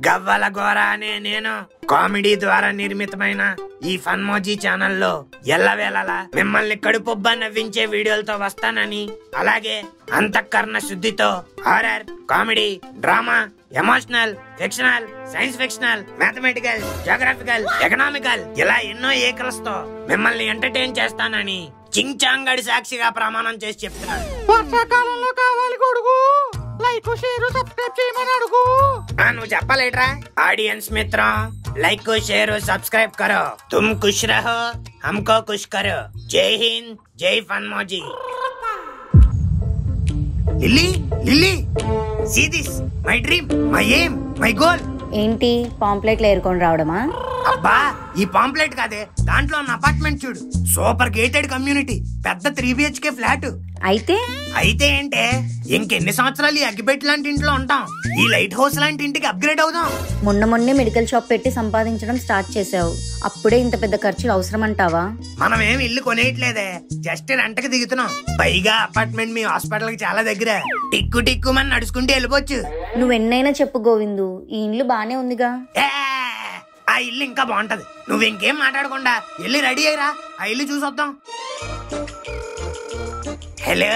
గవ్వల గోర అనే నేను కామెడీ ద్వారా నిర్మితమైన ఈ ఫన్మోజీ ఛానల్లో ఎల్లవేళలా మిమ్మల్ని కడుపుబ్బ నవ్వించే వీడియోలతో వస్తానని, అలాగే అంతఃకరణ శుద్ధితో horror, comedy, drama, emotional, fictional, science fictional, mathematical, geographical, economical ఇలా ఎన్నో ఏకలతో మిమ్మల్ని ఎంటర్టైన్ చేస్తానని చించాంగడి సాక్షిగా ప్రమాణం చేసి చెప్తున్నాను. వర్షాకాలంలో కావాలి కొడుకు, లైక్ షేర్ సబ్స్క్రైబ్ చేయమని అడుగు. నువ్వు చెప్పలేట్రా? ఆడియన్స్ మిత్రం, लाइक शेयर सब्सक्राइब करो, तुम खुश रहो हमको खुश करो. जय हिंद, जय फनमोजी. Lily Lily, see this, my dream, my aim, my goal. ఏంటి పాంప్లెట్లు ఏరుకొని రావడమా? అబ్బా ఈ పాంప్లెట్ కాదే, దాంట్లో ఉన్న అపార్ట్మెంట్ చూడు, సూపర్ గేటెడ్ కమ్యూనిటీ, పెద్ద 3 BHK ఫ్లాట్. అయితే ఏంటే ఇంకెన్ని సంవత్సరాలు ఈ అగ్గిపెట్టి లాంటి ఇంట్లో ఉంటాం? ఈ లైట్ హౌస్ లాంటి ఇంటికి అప్గ్రేడ్ అవుదాం. మొన్నే మెడికల్ షాప్ పెట్టి సంపాదించడం స్టార్ట్ చేసావు, అప్పుడే ఇంత పెద్ద ఖర్చులు అవసరం అంటావా? మనం ఏం ఇల్లు కొనేయట్లేదే, జస్ట్ రెంట్కి దిగుతున్నాం. పైగా అపార్ట్మెంట్ మీ హాస్పిటల్ కి చాలా దగ్గర, టిక్కు టిక్కు మన నడుచుకుంటూ వెళ్ళిపోవచ్చు. నువ్వెన్నైనా చెప్పు గోవిందు, ఈ ఇల్లు బానే ఉందిగా. ఆ ఇల్లు ఇంకా బాగుంటది. నువ్వు ఇంకేం మాట్లాడకుండా వెళ్ళి రెడీ అయ్యరా, ఆ ఇల్లు చూసొద్దాం. హలో,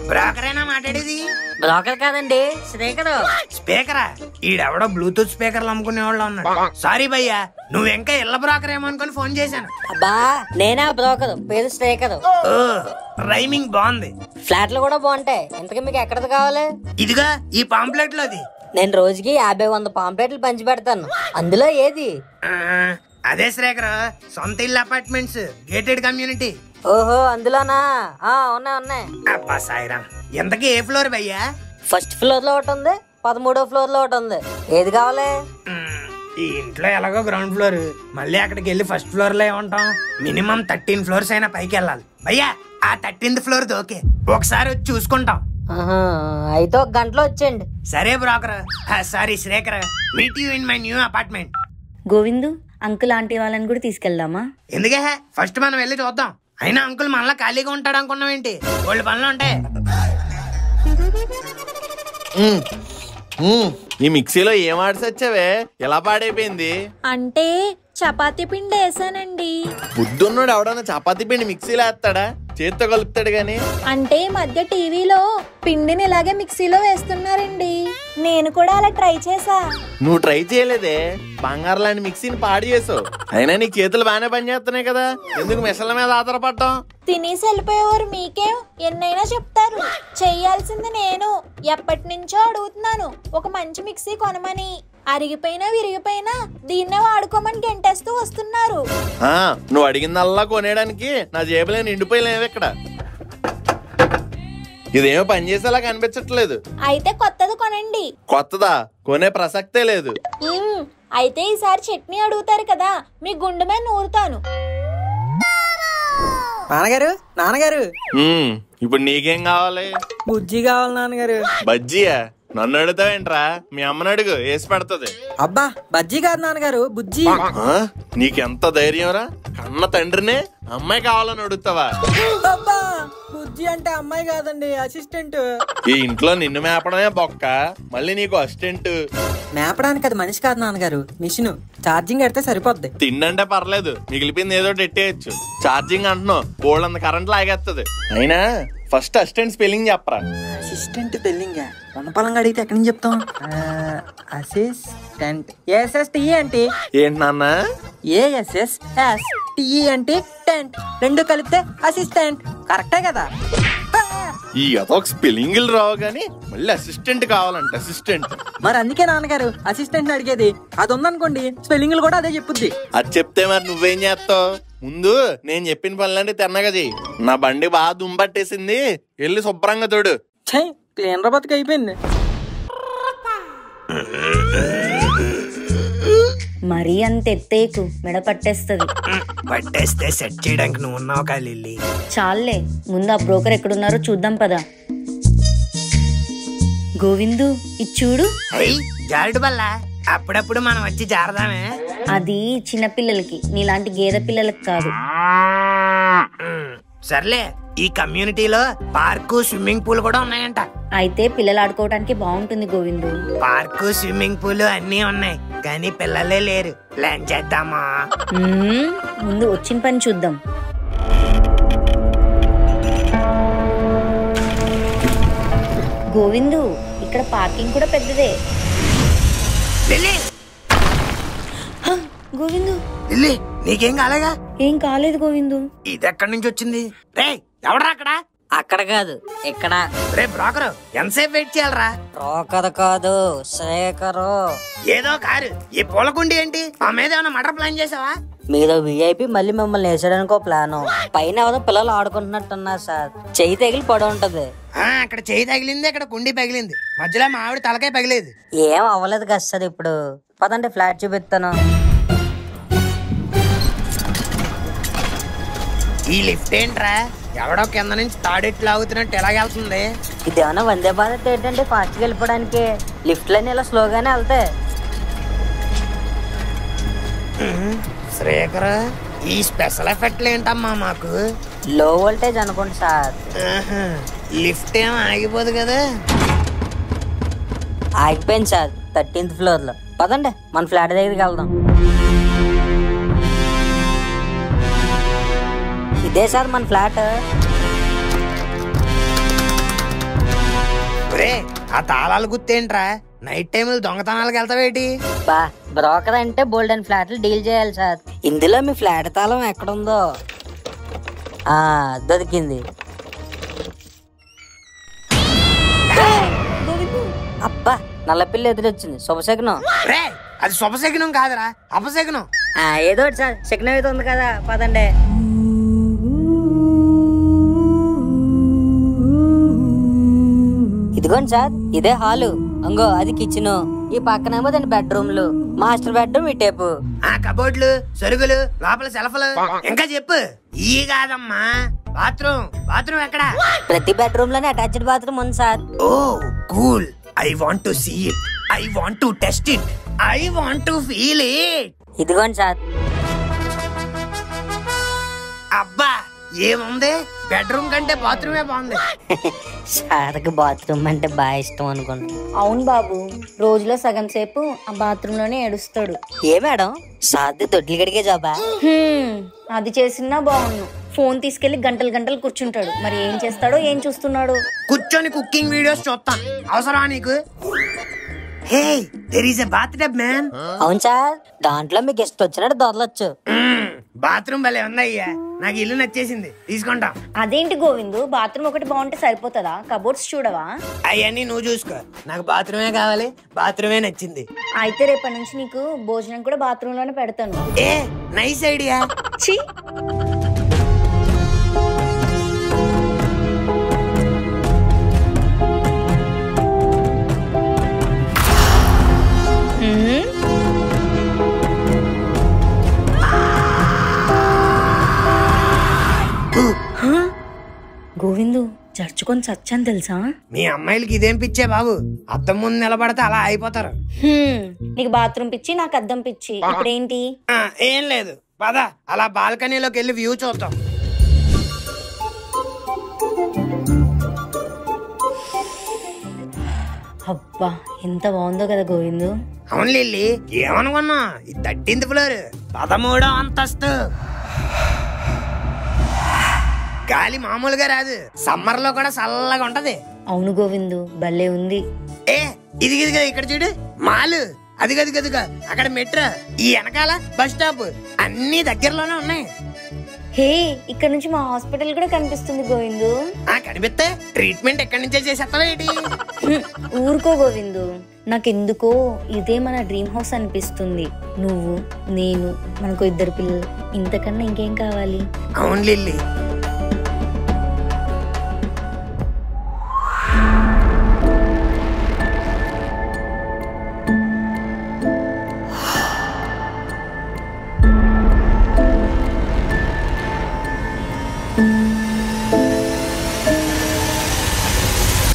బ్రోకరేనా మాట్లాడేది? బ్రోకర్ కాదండి, స్పీకర్. స్పీకరా? ఈడెవడో బ్లూటూత్ స్పీకర్లు అమ్ముకునే వాళ్ళు ఉన్నాడు. సారీ భయ్యా, నువ్వు ఇంకా ఇళ్ళ బ్రోకర్ ఏమో అనుకుని ఫోన్ చేశాను. అబ్బా నేనా బ్రోకర్, పేరు స్పీకర్. ఓ రైమింగ్ బాగుంది. ఫ్లాట్లు కూడా బాగుంటాయి. ఇంతకీ మీకు ఎక్కడిది కావాలి? ఇదిగా ఈ పాంప్లెట్ లోది. నేను రోజుకి 50-100 పాంప్లెట్లు పంచి పెడతాను. అందులో ఏది? అదే శ్రేఖర్, సొంత ఇల్లు అపార్ట్మెంట్స్, గేటెడ్ కమ్యూనిటీ. ఓహో అందులోనా? ఉన్నాయి. అబ్బా సాయిరామ్, ఎంతకీ ఏ ఫ్లోర్ భయ్యా? ఫస్ట్ ఫ్లోర్ లో ఒకటి ఉంది, 13వ ఫ్లోర్ లో ఒకటి ఉంది. ఏది కావాలి? ఈ ఇంట్లో ఎలాగో గ్రౌండ్ ఫ్లోర్, మళ్ళీ అక్కడికి వెళ్ళి ఫస్ట్ ఫ్లోర్ లో ఉంటాం. మినిమం 13 ఫ్లోర్స్ అయినా పైకి వెళ్ళాలి భయ్యా. ఆ 13th ఫ్లోర్ ఓకే, ఒకసారి వచ్చి చూసుకుంటాం. అయితే 1 గంటలో వచ్చేయండి. సరే broker, sorry Shrekhar, meet you in my new apartment. Govindu, uncle aunty వాళ్ళని కూడా తీసుకెళ్దామా? ఎందుకే, ఫస్ట్ మనం వెళ్ళి చూద్దాం. అయినా అంకుల్ మనలా ఖాళీగా ఉంటాడు అనుకున్నావేంటి? వాళ్ళు పనులు ఉంటాయి. ఈ మిక్సీలో ఏం ఆడిసి వచ్చావే, ఎలా పాడైపోయింది? అంటే చపాతీ పిండి వేసానండి. బుద్ధున్నాడు ఎవడన్నా చపాతీ పిండి మిక్సీలో వేస్తాడా? చేత్తో కలుపుతాడు గాని. అంటే ఈ మధ్య టీవీలో పిండిని ఇలాగే మిక్సీలో వేస్తున్నారండి, నేను కూడా అలా ట్రై చేసా. నువ్వు ట్రై చేయలేదే, బంగారు లాంటి మిక్సీని పాడు చేసావు. అయినా నీకు చేతులు బాగానే పనిచేస్తున్నాయి కదా, ఎందుకు మిషన్ల మీద ఆధారపడ్డాం? తినేసి వెళ్ళిపోయేవారు మీకేం ఎన్నైనా చెప్తారు, చెయ్యాల్సింది నేను. ఎప్పటి నుంచో అడుగుతున్నాను ఒక మంచి మిక్సీ కొనమని. అరిగిపోయినా విరిగిపోయినా దీన్నే వాడుకోమని గంటేస్తూ వస్తున్నారు. నువ్వు అడిగిందల్లా కొనేయడానికి నా జేబులో నిండిపోయలేవు ఇక్కడ. ఇదేమో పనిచేసేలా కనిపించట్లేదు. అయితే కొత్తది కొనండి. కొత్తదా? కొనే ప్రసక్తే లేదు. అయితే ఈసారి చట్నీ అడుగుతారు కదా, మీ గుండె మీద నూరుతాను. నాన్నగారు ఇప్పుడు నీకేం కావాలి? బుజ్జి కావాలి నాన్నగారు. బజ్జీయా? నన్ను అడుగుతావేంట్రా, మీ అమ్మని అడుగు, వేసి పెడతది. అబ్బా బజ్జీ కాదు నాన్నగారు, బుజ్జి. నీకెంత ధైర్యం రా, కన్న తండ్రినే అమ్మాయి కావాలని అడుగుతావా? అబ్బా బుజ్జి అంటే అమ్మాయి కాదండి, అసిస్టెంట్. ఈ ఇంట్లో నిన్ను మేపడమే బొక్క, మళ్ళీ నీకు అసిస్టెంట్. మేపడానికి అది మనిషి కాదు నాన్నగారు, మిషన్. ఛార్జింగ్ పెడితే సరిపోద్ది. తిండంటే పర్లేదు, మిగిలిపోయింది ఏదో ఎట్టేయచ్చు. ఛార్జింగ్ అంటున్నావు, బోల్డ్ కరెంట్ లాగేస్తుంది. అయినా ఫస్ట్ అసిస్టెంట్ స్పెల్లింగ్ చెప్పరా. అసిస్టెంట్ స్పెల్లింగ్ ఉన్నపలంగా అడిగితే ఎక్కడి నుంచి చెప్తాం? అసిస్టెంట్ ఎస్ఎస్టి అంటే ఏంటి నాన్న? ఏఎస్ఎస్ఎస్టి అంటే టెంట్, రెండు కలిపితే అసిస్టెంట్. కరెక్టే కదా? ఈ అదొక స్పెల్లింగ్ రావు గానీ మళ్ళీ అసిస్టెంట్ కావాలంట, అసిస్టెంట్. మరి అందుకే నాన్నగారు అసిస్టెంట్ అడిగేది. అది ఉందనుకోండి స్పెల్లింగ్ కూడా అదే చెప్పుద్ది. అది చెప్తే మరి నువ్వేం చేస్తావు? ముందు నేను చెప్పిన పనులంటే తిన్నగా చెయ్యి. నా బండి బాగా దుంపట్టేసింది, వెళ్ళి శుభ్రంగా తోడు. క్లీనర్ బతుకు అయిపోయింది. మరీ అంత ఎత్తేకు, మెడ పట్టేస్తుంది. పట్టేస్తే సెట్ చేయడానికి నువ్వు ఉన్నావు కదా లిల్లీ. చాలే, ముందు ఆ బ్రోకర్ ఎక్కడున్నారో చూద్దాం పదా. గోవిందు ఇది చూడు. జారుడు బల్ల, అప్పుడప్పుడు మనం వచ్చి జారదామే. అది చిన్నపిల్లలకి, నీలాంటి గేదె పిల్లలకి కాదు. సర్లే, ఈ కమ్యూనిటీలో పార్కు, స్విమ్మింగ్ పూల్ కూడా ఉన్నాయంట. అయితే పిల్లలు ఆడుకోవడానికి బాగుంటుంది గోవిందు. పార్కు, స్విమ్మింగ్ పూల్ అన్నీ ఉన్నాయి. కానీ పిల్లలే లేరు. ప్లాన్ చేద్దామా? ముందు వచ్చిన పని చూద్దాం. గోవిందు, ఇక్కడ పార్కింగ్ కూడా పెద్దదే. గోవిందు, నీకేం కాలేగా? ఏం కాలేదు గోవిందు. ఇది ఎక్కడి నుంచి వచ్చింది? రే ఎవడరా అక్కడ? అక్కడ కాదు ఇక్కడ. రే బ్రోకరు, ఎంతసేపు వెయిట్ చేయాలరా? బ్రోకర్ కాదు, శేఖరు. ఏదో కారు. ఈ పూలకుండి ఏంటి? మా మీద ఏమైనా మటర్ ప్లాన్ చేసావా? మీరు విఐపి మళ్ళీ మిమ్మల్ని వేసాడనుకో ప్లాను. పైన ఎవరో పిల్లలు ఆడుకుంటున్నట్టున్నారు సార్. చెయ్యి తగిలి పడి ఉంటది. అక్కడ చెయ్యి తగిలింది, ఇక్కడ కుండి పగిలింది, మధ్యలో మా ఆవిడ తలకాయ పగిలేదు. ఏం అవ్వలేదు కదా సార్. ఇప్పుడు పదండి ఫ్లాట్ చూపిస్తాను. ఈ లిఫ్ట్ ఏంట్రా? ఎవడో కింద నుంచి తాడెట్లు లాగుతున్నట్టు ఎలాగెళ్తుంది? ఇదేమన్నా వందే భారత్ ఏంటంటే ఫాస్ట్ గా వెళ్ళిపోవడానికి. లిఫ్ట్ లన్నీ ఇలా స్లోగానే వెళ్తాయి. శ్రేఖర్, ఈ స్పెషల్ ఎఫెక్ట్లు ఏంటమ్మా మాకు? లో వోల్టేజ్ అనుకోండి సార్. లిఫ్ట్ ఏం ఆగిపోదు కదా? ఆగిపోయింది సార్ 13th ఫ్లోర్ లో. పదండి మన ఫ్లాట్ దగ్గరికి వెళ్దాం. ఇదే సార్ మన ఫ్లాట్. ఆ తాళాలు గుర్తేంట్రా? Night time దొంగతనాలకు వెళ్తావేటి? బా, బ్రోకర్ అంటే బోల్డ్ అండ్ ఫ్లాట్లు డీల్ చేయాలి సార్. ఇందులో మీ ఫ్లాట్ తాళం ఎక్కడుందో దొరికింది. అబ్బా, నల్లపిల్లి ఎదురొచ్చింది. శుభశకునం. అది శుభశకునం కాదురా, అపశకునం. ఏదో సార్, శకునం అయితే ఉంది కదా. పదండి. ఇదిగోండి సార్, ఇదే హాలు. అంగో అది కిచెన్. ఈ పక్కనేమో దాని బెడ్రూమ్లు. మాస్టర్ బెడ్రూమ్ ఈ టేపు. కబోర్డ్లు, సరుగులు, లోపల సెల్ఫ్లు. ఇంకా చెప్పు. ఈ కాదమ్మా, బాత్రూమ్. బాత్రూమ్ ఎక్కడ? ప్రతి బెడ్రూమ్ లోనే అటాచ్డ్ బాత్రూమ్ ఉంది sir. Oh cool. I want to see it. I want to test it. I want to feel it. ఇదిగోండి సార్. అబ్బా, ఏముంది? బెడ్రూమ్ కంటే బాత్రూమే బాగుంది. సార్కి బాత్రూమ్ అంటే బాగా ఇష్టం అనుకుంటా. అవును బాబు, రోజులో సగం సేపు ఆ బాత్రూమ్ లోనే ఏడుస్తాడు. ఏ మేడం, సార్ది దొడ్లు గడిగే జాబా? అది చేసినా బాగుండు. ఫోన్ తీసుకెళ్లి గంటలు గంటలు కూర్చుంటాడు. మరి ఏం చేస్తాడో, ఏం చూస్తున్నాడు? కూర్చొని కుకింగ్ వీడియోస్ చూస్తాను. అవసరమా నీకు? Hey, there is a bathtub man. అవును సార్, దాంట్లో మీకు గెస్ట్ వచ్చినట్టు దొరలొచ్చు. బాత్రూమ్ భలే ఉందయ్యా, నాకు ఇల్లు నచ్చేసింది, తీసుకుంటాం. అదేంటి గోవిందు, బాత్రూమ్ ఒకటి బాగుంటే సరిపోతుందా? కబోర్డ్స్ చూడవా? అవన్నీ నువ్వు చూసుకో, నాకు బాత్రూమే కావాలి. బాత్రూమే నచ్చింది. అయితే రేపటి నుంచి నీకు భోజనం కూడా బాత్రూమ్ లోనే పెడతాను. A nice idea. ఛీ, గోవిందు, చర్చుకొని చచ్చాను తెలుసా? మీ అమ్మాయిలకి ఇదేం పిచ్చే బాబు, అద్దం ముందు నిలబడితే అలా అయిపోతారు. నీకు బాత్రూమ్ పిచ్చి, నాకు అద్దం పిచ్చి. ఇప్పుడేంటి? ఏం లేదు, పద అలా బాల్కనీలోకి వెళ్ళి వ్యూ చూద్దాం. అబ్బా, ఎంత బాగుందో కదా గోవిందు. అవును లిల్లీ, ఏమనుకున్నా? ఈ 13th ఫ్లోర్ 13వ అంతస్తు. గాలి మామూలుగా రాదు, సమ్మర్ లో కూడా చల్లగా ఉంటది. అవును గోవిందు, భలే ఉంది. ఇది ఇక్కడ చూడు, మాలు. అది గదిగా అక్కడ మెట్రో, ఈ వెనకాల బస్ స్టాప్, అన్ని దగ్గరలోనే ఉన్నాయి. హే, ఇక్కడ నుంచి మా హాస్పిటల్ కూడా కనిపిస్తుంది గోవిందు. కనిపిస్తే ట్రీట్మెంట్ ఎక్కడి నుంచే చేసేస్తావేటి? ఊరుకో గోవిందు, నాకెందుకో ఇదే మన డ్రీమ్ హౌస్ అనిపిస్తుంది. నువ్వు, నేను, మనకు 2 పిల్లలు, ఇంతకన్నా ఇంకేం కావాలి? అవును లిల్లీ.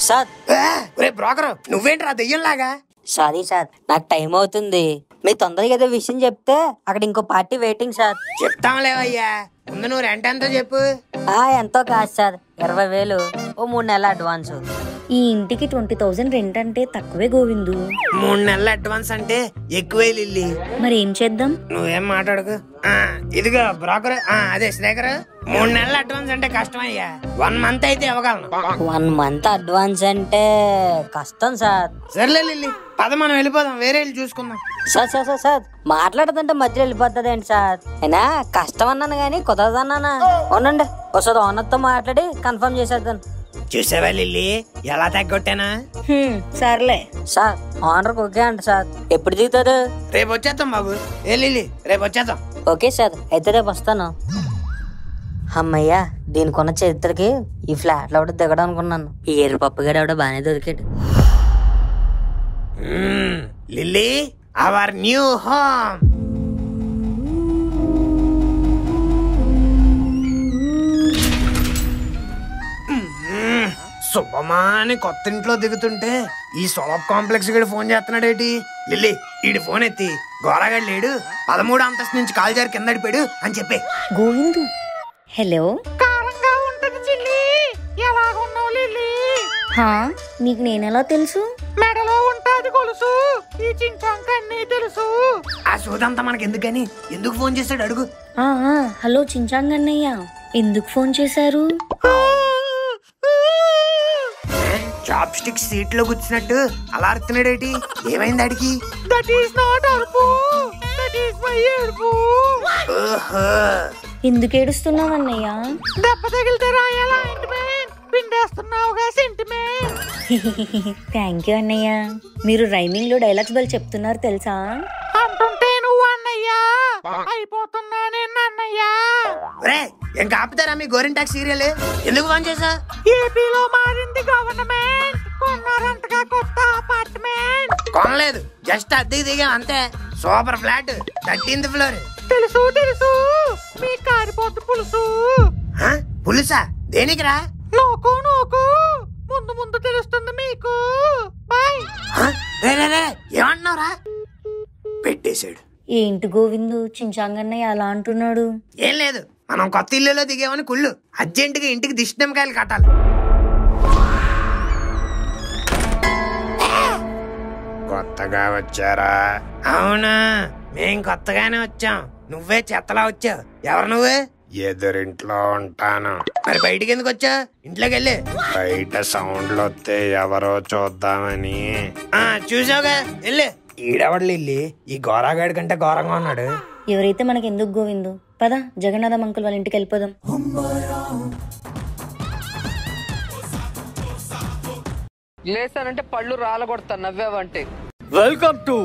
సార్, బ్రోకర్, నువ్వేంట్రా దెయ్యంలాగా? సారీ సార్, నాకు టైం అవుతుంది. మీరు తొందరగా ఏదో విషయం చెప్తే అక్కడ ఇంకో పార్టీ వెయిటింగ్ సార్. చెప్తాంలేవయ్యా, ముందు నువ్వు రెంట్ ఎంతో చెప్పు. ఎంతో కాదు సార్, 20,000, ఓ 3 నెలల అడ్వాన్స్. ఈ ఇంటికి 20,000 రెంట్ అంటే తక్కువే గోవిందు. 3 నెలల అడ్వాన్స్ అంటే ఎక్కువే లిల్లీ. మరి ఏం చేద్దాం? నువ్వేం మాట్లాడుకు. ఇదిగో బ్రోకర్, అదే శ్రేఖర్, 3 నెలల అడ్వాన్స్ అంటే కష్టమయ్యా. 1 మంత్ అయితే ఇవ్వగలను. 1 మంత్ అడ్వాన్స్ అంటే కష్టం సార్. సర్లే లిల్లీ, పద మనం వెళ్ళిపోదాం, వేరే ఇల్లు చూసుకుందాం. సార్ మాట్లాడుతుంటే మధ్యలో వెళ్ళిపోతుంది ఏంటి సార్? అయినా కష్టం అన్నాను గానీ కుదరదన్నానా? అవునండి, ఒకసారి ఓనర్తో మాట్లాడి కన్ఫర్మ్ చేసేద్దాను. చూసావా లిల్లీ ఎలా తగ్గొట్టానా? సర్లే సార్ ఓనర్ ఓకే అంట సార్. ఎప్పుడు దిగుతారు? రేపు వచ్చేద్దాం బాబు. ఏ లిల్లీ, రేపు వచ్చేద్దాం. ఓకే సార్, అయితే రేపు వస్తాను. అమ్మయ్యా, దీనికున్న చరిత్రకి ఈ ఫ్లాట్ లో ఒకటి దిగడం అనుకున్నాను. ఈ ఏరు పప్పుగాడు ఎవడో బాగానే దొరికాడు. Lily, our new home. శుభమా అని కొత్త ఇంట్లో దిగుతుంటే ఈ సోలప్ కాంప్లెక్స్ గడి ఫోన్ చేస్తున్నాడేటి? లిల్లీ, ఈడి ఫోన్ ఎత్తి గోరాగాడు లేడు, 13వ అంతస్తు నుంచి కాలు జారి కింద పడిపోయాడు అని చెప్పే. గోవిందు, హలో. కారంగా ఉంటది చిల్లి. ఎలాగున్నావు లిల్లీ? నీకు నేనెలా తెలుసు? మెడలో ఉంటాది గొలుసు, ఈ చించాంక అన్నీ తెలుసు. ఆ సోదంతా మనకి ఎందుకని, ఎందుకు ఫోన్ చేశాడు అడుగు. హలో చించాంగ్ అన్నయ్య, ఎందుకు ఫోన్ చేశారు? చాప్ స్టిక్ సీట్ లో కూర్చున్నట్టు అలా అరుతున్నాడేటి? ఏమైంది అడిగి? దట్ ఈస్ నాట్ అరుపు, దట్ ఈస్ మై ఏడుపు. ఓహో, ఎందుకు ఏడుస్తున్నావు అన్నయ్య? దెబ్బ తగిలితే రాయాల ఆయింట్మెంట్ పిండేస్తున్నావుగా సెంటిమెంట్. థ్యాంక్ యూ అన్నయ్య. మీరు రైమింగ్ లో డైలాగ్స్ బల్ చెప్తున్నారు తెలుసా? అంటుంటే నువ్వు అన్నయ్యా, అయిపోతున్నా నేను అన్నయ్యా. రే, ఏం కాపుతారా మీ గోరింటాక్ సీరియల్? ఎందుకు ఫోన్ చేసా? ఏపీలో మారింది గవర్నమెంట్, కొన్నారంటగా కొత్త అపార్ట్మెంట్. కొనలేదు, జస్ట్ అద్దెకి దిగాం అంతే. Super flat, 13th floor. తెలుసు తెలుసు, మీ కారిపోతు పులుసు. పులుసా? దేనికిరా? నోకు నోకు, ముందు ముందు తెలుస్తుంది మీకు. బాయ్. ఏమంటున్నావురా? పెట్టేశాడు. ఏంటి గోవిందు, చించాంగ్ అన్నయ్య అలా అంటున్నాడు? ఏం లేదు, మనం కొత్త ఇల్లులో దిగామని కుళ్ళు. అర్జెంటుగా ఇంటికి దిష్టి నిమ్మకాయలు కట్టాలి. కొత్తగా వచ్చారా? అవునా, మేం కొత్తగానే వచ్చాం. నువ్వే చెత్తలా వచ్చావు. ఎవరు నువ్వు? ఎదురింట్లో ఉంటాను. మరి బయటికి ఎందుకు వచ్చా? ఇంట్లోకి వెళ్ళి. బయట సౌండ్లు వస్తే ఎవరో చూద్దామని. చూసావుగా, వెళ్ళి. ఈడవడలు వెళ్ళి ఈ గోరాగాడి కంటే ఘోరంగా ఉన్నాడు. ఎవరైతే మనకి ఎందుకు గోవిందు, పద జగన్నాథం అంకుల్ వాళ్ళ ఇంటికి వెళ్ళిపోదాం. లేసానంటే పళ్ళు రాలగొడతా నవ్వావంటే. వెల్కమ్ టు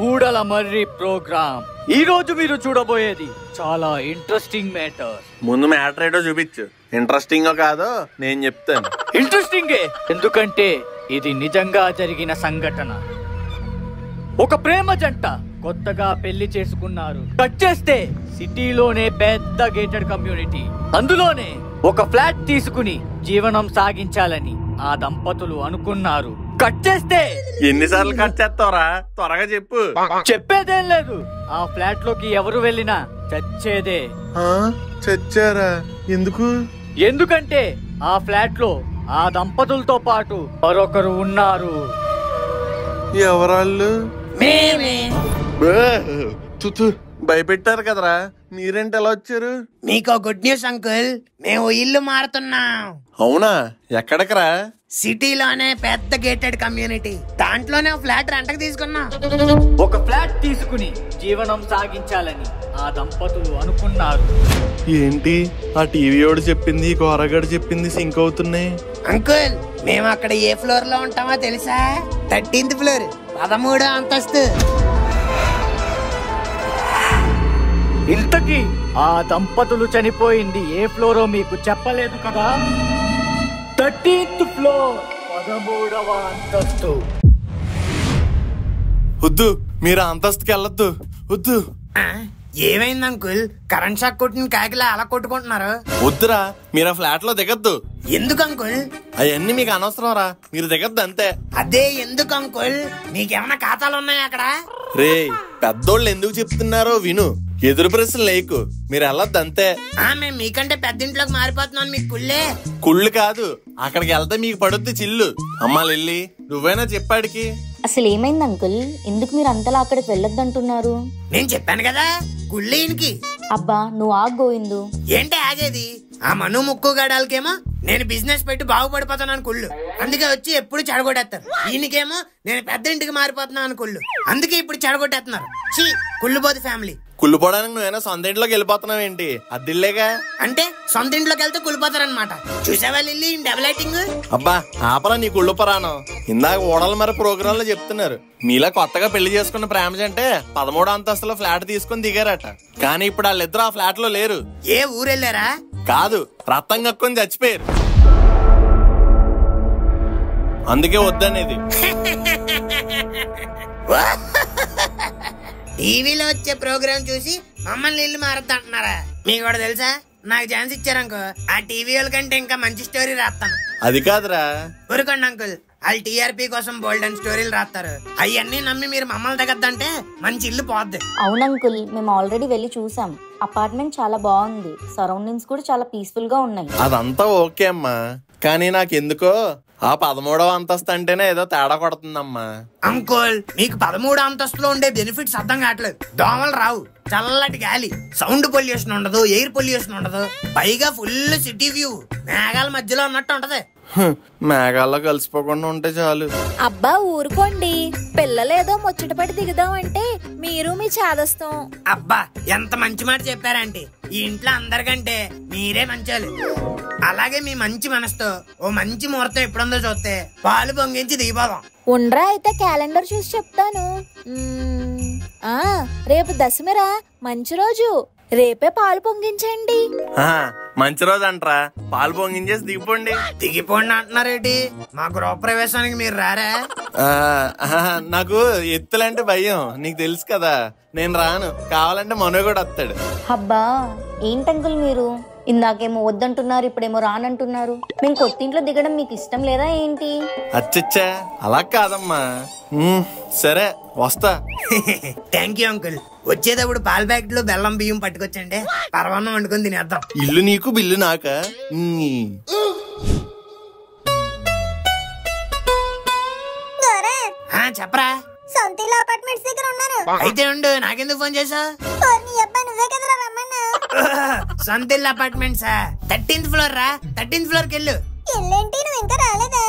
ఊడల మర్రి ప్రోగ్రామ్. ఈ రోజు మీరు చూడబోయేది చాలా ఇంట్రెస్టింగ్ మ్యాటర్. ముందు మ్యాటర్ ఏటో చూపించు. ఇంట్రెస్టింగ్ కాదో నేను చెప్తాను. ఇంట్రెస్టింగే, ఎందుకంటే ఇది నిజంగా జరిగిన సంఘటన. ఒక ప్రేమ జంట కొత్తగా పెళ్లి చేసుకున్నారు. కట్ చేస్తే సిటీలోనే పెద్ద గేటెడ్ కమ్యూనిటీ, అందులోనే ఒక ఫ్లాట్ తీసుకుని జీవనం సాగించాలని ఆ దంపతులు అనుకున్నారు. కట్ చేస్తే ఎన్నిసార్లు కట్ చేస్తావురా? త్వరగా చెప్పు. చెప్పేదేం లేదు, ఆ ఫ్లాట్ లోకి ఎవరు వెళ్ళినా చచ్చేదే. చచ్చారా? ఎందుకు? ఎందుకంటే ఆ ఫ్లాట్ లో ఆ దంపతులతో పాటు మరొకరు ఉన్నారు. ఎవరాళ్ళు? భయపెట్టారు కదరా, మీరేంటి ఎలా వచ్చారు? మీకు గుడ్ న్యూస్ అంకుల్, మేము ఇల్లు మారుతున్నాం. అవునా? ఎక్కడికరా? సిటీలోనే పెద్ద గేటెడ్ కమ్యూనిటీ, దాంట్లోనే ఫ్లాట్ రెంట్కి తీసుకున్నాం. ఒక ఫ్లాట్ తీసుకుని జీవనం సాగించాలని ఆ దంపతులు అనుకున్నారు. ఏంటి ఆ టీవీ వాడు చెప్పింది, గోరగాడు చెప్పింది సింక్ అవుతున్నాయి? అంకుల్, మేము అక్కడ ఏ ఫ్లోర్ లో ఉంటామో తెలుసా? 13th ఫ్లోర్, 13వ అంతస్తు. ఇంతకీ ఆ దంపతులు చనిపోయింది ఏ ఫ్లోరో మీకు చెప్పలేదు కదా? 13th ఫ్లోర్, 13వ అంతస్తు. వద్దు, మీరు అంతస్తుకి వెళ్ళొద్దు, వద్దు. ఏమైంది అంకుల్? కరెంట్ షాక్ కొట్టిన కాకిలా అలా కొట్టుకుంటున్నారు. వద్దురా, మీరు ఆ ఫ్లాట్ లో దిగద్దు. ఎందుకు అంకుల్? అవన్నీ మీకు అనవసరం రా, మీరు దిగద్దు అంతే. అదే ఎందుకు అంకుల్? మీకేమన్నా ఖాతాలు ఉన్నాయా అక్కడ? రే, పెద్దోళ్ళు ఎందుకు చెప్తున్నారో విను. ఎదురు ప్రశ్నలు లేకు, మీరు వెళ్ళొద్దంతే. మేము మీకంటే పెద్దింట్లోకి మారిపోతున్నాను, మీకు కుళ్ళే. కుళ్ళు కాదు, అక్కడికి వెళ్తే మీకు పడుద్ది చిల్లు. అమ్మా లిల్లీ, నువ్వేనా చెప్పాడికి? అసలు ఏమైంది అంకుల్? ఎందుకు మీరు అంతలా అక్కడికి వెళ్ళొద్దంటున్నారు? నేను చెప్పాను కదా కుళ్ళీనికి. అబ్బా నువ్వు ఆగు గోవిందు. ఏంటి ఆగేది? ఆ మను ముక్కు గడాలకేమో నేను బిజినెస్ పెట్టి బాగుపడిపోతాను కుళ్ళు, అందుకే వచ్చి ఎప్పుడు చెడగొట్టేస్తారు. ఈయనకేమో నేను పెద్ద ఇంటికి మారిపోతున్నాను కుళ్ళు, అందుకే ఇప్పుడు చెడగొట్టేస్తున్నారు. చీ, కుళ్ళుబోదు ఫ్యామిలీ. కుళ్ళిపోవడానికి నువ్వేనా సొంత ఇంట్లోకి వెళ్ళిపోతున్నావు ఏంటి? అద్దిల్లేగా అంటే సొంత ఇంట్లోకి వెళ్తే కుళ్ళిపోతారనమాట. చూసావా లిల్లీ డబుల్ యాక్టింగ్? అబ్బా ఆపరా నీ కుళ్ళు పురాణం. ఇందాక ఓడల మరి ప్రోగ్రామ్ లో చెప్తున్నారు, మీలా కొత్తగా పెళ్లి చేసుకున్న ప్రేమ జంటే 13వ అంతస్తులో ఫ్లాట్ తీసుకుని దిగారట. కానీ ఇప్పుడు వాళ్ళిద్దరు ఆ ఫ్లాట్ లో లేరు. ఏ ఊరెళ్ళారా? కాదు, రక్తం కక్కుని చచ్చిపోయారు. అందుకే వద్దనేది. టీవీలో వచ్చే ప్రోగ్రామ్ చూసి మమ్మల్ని ఇల్లు మారద్దు అంటున్నారా? మీకు కూడా తెలుసా, నాకు ఛాన్స్ ఇచ్చారనుకో ఆ టీవీ వాళ్ళ కంటే ఇంకా మంచి స్టోరీ రాస్తాను. అది కాదురా. ఊరుకోండి అంకుల్, వాళ్ళు టీఆర్పీ కోసం బోల్డ్ అని స్టోరీలు రాస్తారు. అవన్నీ నమ్మి మీరు మమ్మల్ని తగ్గద్దంటే మంచి ఇల్లు పోద్ది. అవును అంకుల్, మేము ఆల్రెడీ వెళ్ళి చూసాం. అపార్ట్మెంట్ చాలా బాగుంది, సరౌండింగ్స్ కూడా చాలా పీస్ఫుల్ గా ఉన్నాయి. అదంతా ఓకే అమ్మా, కానీ నాకెందుకో ఆ 13వ అంతస్తు అంటేనే ఏదో తేడా కొడుతుందమ్మా. అంకుల్, మీకు 13వ అంతస్తులో ఉండే బెనిఫిట్స్ అర్థం కావట్లేదు. దోమలు రావు, చల్లటి గాలి, సౌండ్ పొల్యూషన్ ఉండదు, ఎయిర్ పొల్యూషన్ ఉండదు, పైగా ఫుల్ సిటీ వ్యూ, మేఘాల మధ్యలో ఉన్నట్టు ఉంటది. మేఘాల్లో కలిసిపోకుండా ఉంటే చాలు. అబ్బా ఊరుకోండి, పిల్లలేదో ముచ్చటపడి దిగుదామంటే మీరు మీ చాదస్తాం. అబ్బా ఎంత మంచి మాట చెప్పారంటే, ఈ ఇంట్లో అందరికంటే మీరే మంచోళ్ళు. అలాగే మీ మంచి మనసుతో ఓ మంచి ముహూర్తం ఎప్పుడుందో చూస్తే పాలు పొంగించి దిగిపోదాం. ఉండ్రా అయితే క్యాలెండర్ చూసి చెప్తాను. రేపు దశమిరా, మంచి రోజు, రేపే పాలు పొంగించండి. మంచి రోజు అంటరా, పాలు పొంగించేసి దిగిపోండి. దిగిపోండి అంటున్నారేటి? మా గృహప్రవేశానికి మీరు రారా? నాకు ఎత్తులంటే భయం, నీకు తెలుసు కదా. నేను రాను, కావాలంటే మనో కూడా వస్తాడు. అబ్బా ఏంటంకుల్ మీరు? ఇందాకేమో వద్దంటున్నారు, ఇప్పుడేమో రానంటున్నారు. మేము కొత్తింట్లో దిగడం మీకు ఇష్టం లేదా ఏంటి? అచ్చచ్చా, అలా కాదమ్మా. సరే వస్తా. Thank you uncle. వచ్చేటప్పుడు పాల ప్యాకెట్ లో బెల్లం బియ్యం పట్టుకొచ్చండి, పరవాన్నం వండుకొని తినేద్దాం. ఇల్లు నీకు బిల్లు నాక? చెప్పరా? సొంత ఇల్లు అపార్ట్మెంట్స్ దగ్గర ఉన్నాను. అయితే ఉండు, నాకెందుకు ఫోన్ చేసావు? సొంత ఇల్లు అపార్ట్మెంట్స్ 13th ఫ్లోర్ రా, 13th ఫ్లోర్ కి వెళ్ళు. ఎల్లేంటి, నువ్వు ఇంకా రాలేదా?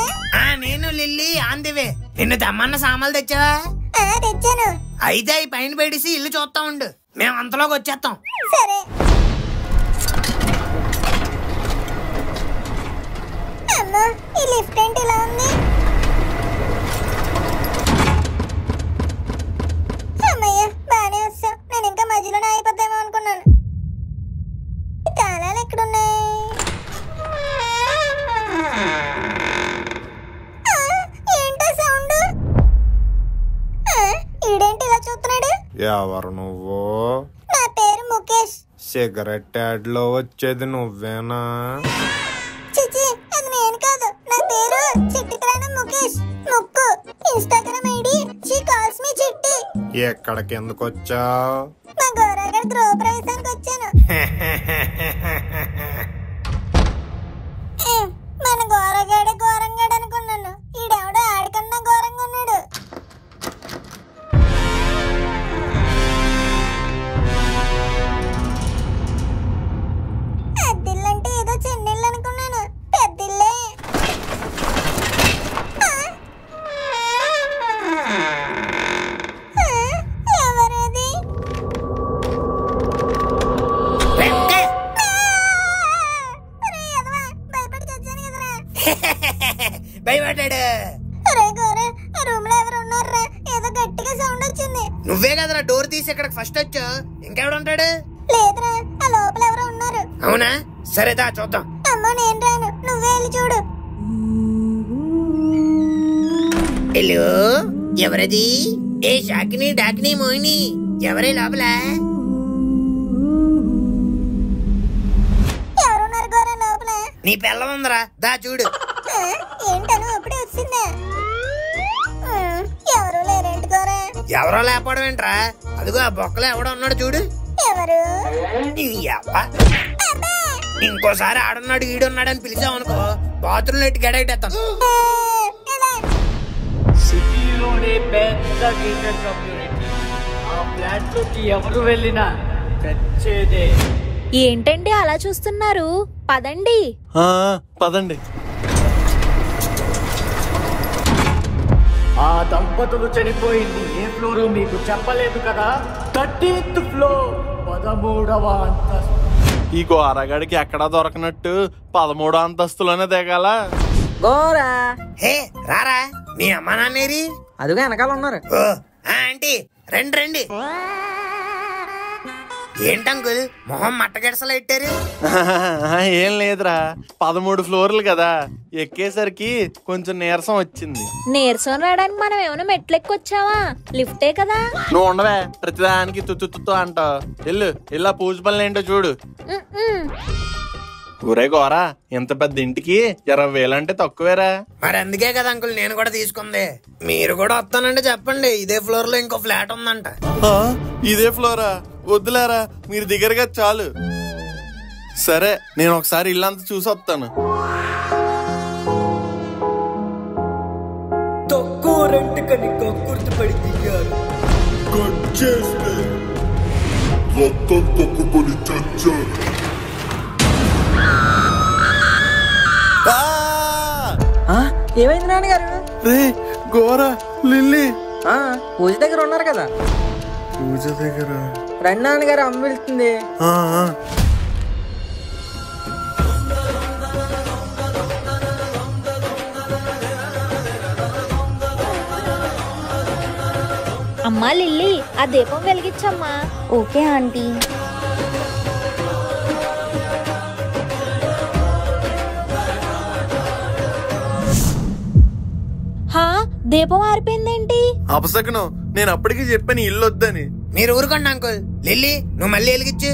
నేను లిల్లీ ఆన్ ది వే. నిన్ను తెమ్మన్న సామాన్లు తెచ్చావా? తెచ్చాను. అయితే అవి పైన పెడిసి ఇల్లు చూస్తా ఉండు, మేము అంతలోకి వచ్చేస్తాం. సరే. అమ్మా, ఈ లిఫ్ట్ ఏంటి ఇలా ఉంది? అమ్మయ్య, బానే వస్తాం. నేను ఇంకా మధ్యలోనే అయిపోతామో అనుకున్నాను. తాళాలు ఎక్కడున్నాయి? ఏంటో సౌండ్? ఈడేంటి ఇలా చూస్తున్నాడు? ఎవరు నువ్వు? నా పేరు ముఖేష్. సిగరెట్ యాడ్ లో వచ్చేది నువ్వేనా? చిచి, అది నేను కాదు. నా పేరు చిట్టికరాణం ముఖేష్. ముక్కు. ఇన్స్టాగ్రామ్ ఐడి షీ కాల్స్ మీ చిట్టి. ఎక్కడికి ఎందుకు వచ్చావు? మా గోరాగడ్ గృహప్రవేశానికి వచ్చాను. మన గోరగాడే ఘోరంగాడు అనుకున్నాను. ఈడెవడో ఆడికన్నా ఘోరంగా ఉన్నాడు. అద్దిల్లంటే ఏదో చిన్నిల్లు అనుకున్నాను, పెద్దిల్లే. ఎవరది? భయపడ్డాడు. రూమ్ లో ఎవరు ఉన్నారా? ఏదో గట్టిగా సౌండ్ వచ్చింది. నువ్వే కదరా డోర్ తీసి ఇక్కడికి ఫస్ట్ వచ్చా, ఇంకెవడుంటాడు? లేదురా, ఆ లోపల ఎవరో ఉన్నారు. అవునా? సరేదా చూద్దాం. అమ్మో నేను రాను, నువ్వే వెళ్ళి చూడు. హలో, ఎవరది? ఏ షాకిని డాకిని మోహిని, ఎవరే లోపల? ఎవరున్నారు గోరా లోపల? నీ పిల్ల ఉందరా, దా చూడు. ఏంటను అప్పుడే వచ్చిందా? ఎవరు లేరేంటి గోరా? ఎవరో లేకపోవడం ఏంట్రా? అదిగో ఆ బొక్కలో ఎవడో ఉన్నాడు చూడు. ఎవరు? ఈ అబ్బా. ఇంకోసారి ఆడున్నాడు ఈడున్నాడని పిలిచావు అనుకో బాత్రూంలో ఎట్టి గడైటేస్తాను. సిటీలోనే పెద్ద గేటెడ్ కమ్యూనిటీ. ఆ ఫ్లాట్ లోకి ఎవరు వెళ్ళినా చచ్చేదే. ఏంటండి అలా చూస్తున్నారు? పదండి. పదండి. ఆ దంపతులు చనిపోయింది ఏ ఫ్లోర్ మీకు చెప్పలేదు కదా? 13th ఫ్లోర్, 13వ అంతస్తు. ఈ గోరగాడికి ఎక్కడా దొరకనట్టు 13వ అంతస్తులోనే దిగాల. గోరా హే రారా, మీ అమ్మ నాన్నేరి? అదిగా వెనకాల ఉన్నారు. ఓ ఆంటీ రండి రండి. ఏంటంకుల్ మొహం మట్టగెడసలు ఎట్టారు? ఏం లేదురా, 13 ఫ్లోర్లు కదా, ఎక్కేసరికి కొంచెం నీరసం వచ్చింది. నీరసం రావడానికి మనం ఏమైనా మెట్లెక్కొచ్చావా? లిఫ్టే కదా. నువ్వు ఉండవే, ప్రతిదానికి తుత్తు అంటావు. ఇల్లా పూజ పనులు ఏంటో చూడు. ఊరే గోరా, ఇంత పెద్ద ఇంటికి 20,000 అంటే తక్కువేరా. మరి అందుకే కదా అంకుల్ నేను కూడా తీసుకుంది. మీరు కూడా వస్తానంటే చెప్పండి, ఇదే ఫ్లోర్ లో ఇంకో ఫ్లాట్ ఉందంట. ఇదే ఫ్లోరా? వద్దులేరా, మీరు దగ్గరగా చాలు. సరే, నేను ఒకసారి ఇల్లంతా చూసి వస్తాను. తక్కువ రెంట్ కని కక్కుర్తి పడి దిగారు. ఏమైంది నాన్నగారు? రే గోరా, లిల్లీ పూజ దగ్గర ఉన్నారు కదా. పూజ దగ్గర రండి నాన్నగారు, అమ్మ వెళ్తుంది. అమ్మా లిల్లీ, ఆ దీపం వెలిగించమ్మా. Okay aunty. హా, దీపం ఆరిపోయిందేంటి? అపసకనం, నేను అప్పటికి చెప్పాను ఇల్లు వద్దని. మీరు ఊరుకోండి అంకుల్. లిల్లీ నువ్వు మళ్ళీ వెలిగించు.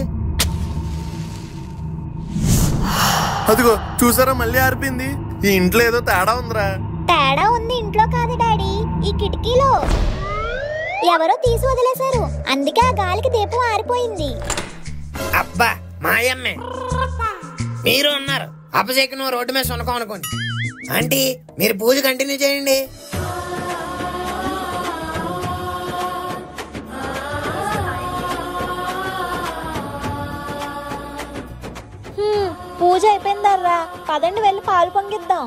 అదిగో చూసారా, మళ్ళీ ఆరిపోయింది. ఈ ఇంట్లో ఏదో తేడా ఉందిరా. తేడా ఉంది ఇంట్లో కాదు డాడీ, ఈ కిటికీలో ఎవరో తీసి వదిలేశారు, అందుకే ఆ గాలికి దీపం ఆరిపోయింది. అబ్బా మాయమ్మే, మీరు ఉన్నారు. అపసేకి నువ్వు రోడ్డు మీద సునకం అనుకోండి. ఆంటీ మీరు పూజ కంటిన్యూ చేయండి. పూజ అయిపోయిందర్రా, పదండి వెళ్ళి పాలు పొంగిద్దాం.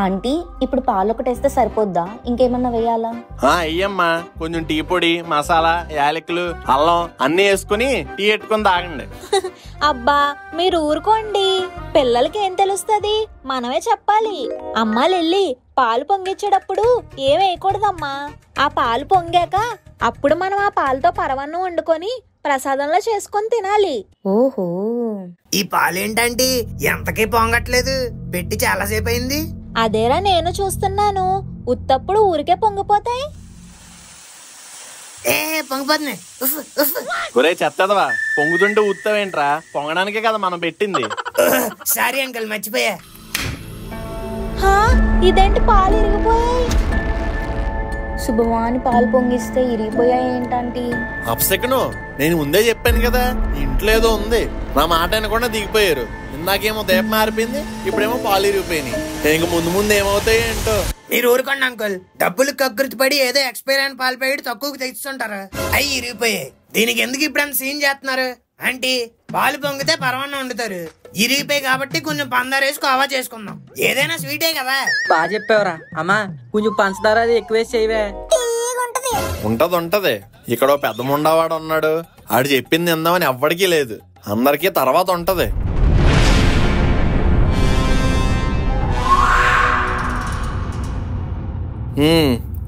ఆంటీ ఇప్పుడు పాలు ఒకటి వేస్తే సరిపోద్దా, ఇంకేమన్నా వేయాలా? అయ్యమ్మా, కొంచెం టీ పొడి, మసాలా, యాలకులు, అల్లం అన్ని వేసుకుని టీ పెట్టుకుని తాగండి. అబ్బా మీరు ఊరుకోండి, పిల్లలకి ఏం తెలుస్తుంది, మనమే చెప్పాలి. అమ్మా లిల్లీ, పాలు పొంగిచ్చేటప్పుడు ఏం వేయకూడదమ్మా. ఆ పాలు పొంగాక అప్పుడు మనం ఆ పాలతో పరవన్నం వండుకొని ప్రసాదంలో చేసుకొని తినాలి. ఓహో, ఈ పాలేంటంటే ఎంతకీ పొంగట్లేదు, పెట్టి చాలాసేపు అయింది. అదేరా నేను చూస్తున్నాను, ఉత్తప్పుడు ఊరికే పొంగిపోతాయి. పొంగిపోతున్నాయి. ఒరే చెత్తదవా, పొంగుతుంటే ఉత్తవేంట్రా? పొంగడానికే కదా మనం పెట్టింది. సారీ అంకుల్, మర్చిపోయా. ఇదేంటి పాలు ఇరిగిపోయాయి? శుభమాని పాలు పొంగిస్తే ఇరిగిపోయాయి ఏంటంటీ? అప్సెకను, నేను ముందే చెప్పాను కదా, ఇంట్లో ఏదో ఉంది. నా మాట అనకుండా దిగిపోయారు. ఇందాకేమో దీపం మారిపోయింది, ఇప్పుడేమో పాలు ఇరిగిపోయినాయి. ఇంక ముందు ముందు ఏమవుతాయి ఏంటో. మీరు ఊరుకోండి అంకుల్, డబ్బులు కక్కుర్తి పడి ఏదో ఎక్స్పైర్ అయిన పాలు ప్యాకెట్ తక్కువకి తెచ్చుంటారు, అవి ఇరిగిపోయాయి. దీనికి ఎందుకు ఇప్పుడు సీన్ చేస్తున్నారు? ఆంటీ పాలు పొంగితే పరమాన్నం వండుతారు, ఇరిగిపోయి కాబట్టి కొంచెం పందారేసి కోవా చేసుకుందాం. ఏదైనా స్వీటే కదా. బాగా చెప్పావురా. అమ్మా కొంచెం పంచదార అది ఎక్కువేసి చేయవే. ఉంటది. ఇక్కడ పెద్ద ముండవాడు ఉన్నాడు, ఆడు చెప్పింది తిందామని ఎవ్వడికి లేదు, అందరికీ తర్వాత ఉంటది.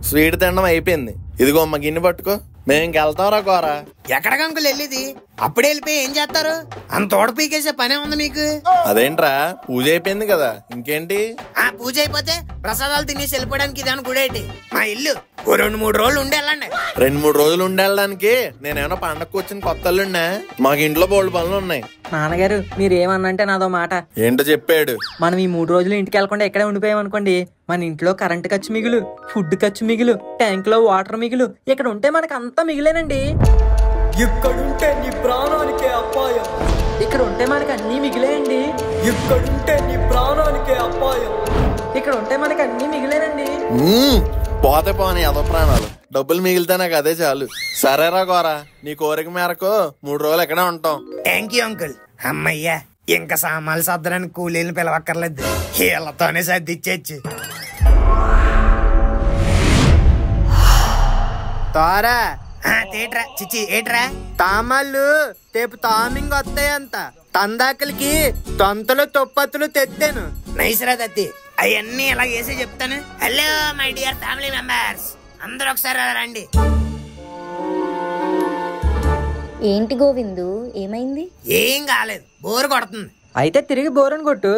స్వీట్ తినడం అయిపోయింది. ఇదిగో అమ్మ గిన్నె పట్టుకో, మేము ఇంకెళ్తాం రా కోరా. ఎక్కడికి అంకుల్ వెళ్ళేది? అప్పుడే వెళ్ళిపోయి ఏం చేస్తారు? అంత తోడ పీకేసే పనే ఉంది మీకు? అదేంట్రా పూజ అయిపోయింది కదా, ఇంకేంటి? ఆ పూజ అయిపోతే ప్రసాదాలు తినేసి వెళ్ళిపోవడానికి ఇదాని గుడేటి. మా ఇల్లు ఓ 2-3 రోజులు ఉండి వెళ్ళండి. 2-3 రోజులు ఉండడానికి నేనేమన్నా పండగకు వచ్చిన కొత్త అల్లుండే? మాకు ఇంట్లో బోల్డ్ పనులు ఉన్నాయి. నాన్నగారు మీరు ఏమన్నంటే నాదో మాట. ఏంటో చెప్పాడు. మనం ఈ 3 రోజులు ఇంటికి వెళ్లకుండా ఎక్కడే ఉండిపోయాం అనుకోండి, మన ఇంట్లో కరెంట్ ఖర్చు మిగులు, ఫుడ్ ఖర్చు మిగులు, ట్యాంక్ లో వాటర్ మిగులు. ఇక్కడ ఉంటే మనకు అంతా మిగిలేనండి. ఇక్కడుంటే నీ ప్రాణానికే అపాయం, ఇక్కడ ఉంటే మనకు అన్ని మిగిలేయండి. ఇక్కడుంటే నీ ప్రాణానికే అపాయం, ఇక్కడ ఉంటే మనకు అన్ని మిగిలేనండి. పోతే పోనీ అదో ప్రాణాలు, డబ్బులు మిగిలితే నాకు అదే చాలు. సరేరా గోరా, నీ కోరిక మేరకు 3 రోజులు ఎక్కడే ఉంటాం. Thank you uncle. అమ్మయ్యా, ఇంకా సామాన్లు సర్దడానికి కూలీలను పిలవక్కర్లేదు, వీళ్ళతోనే సర్దిచ్చేచ్చు. తారా తేట్రా చిచ్చి ఏట్రా తామాళ్ళు రేపు తామింగ్ వస్తాయంత. తందాకలకి తొంతలు తొప్పతులు తెత్తాను. నైస్రా తత్తి, అవన్నీ ఇలా వేసి చెప్తాను. Hello my dear family members, అందరూ ఒకసారి రండి. ఏంటి గోవిందు, ఏమైంది? ఏం కాలేదు, బోరు కొడుతుంది. అయితే తిరిగి బోరని కొట్టు.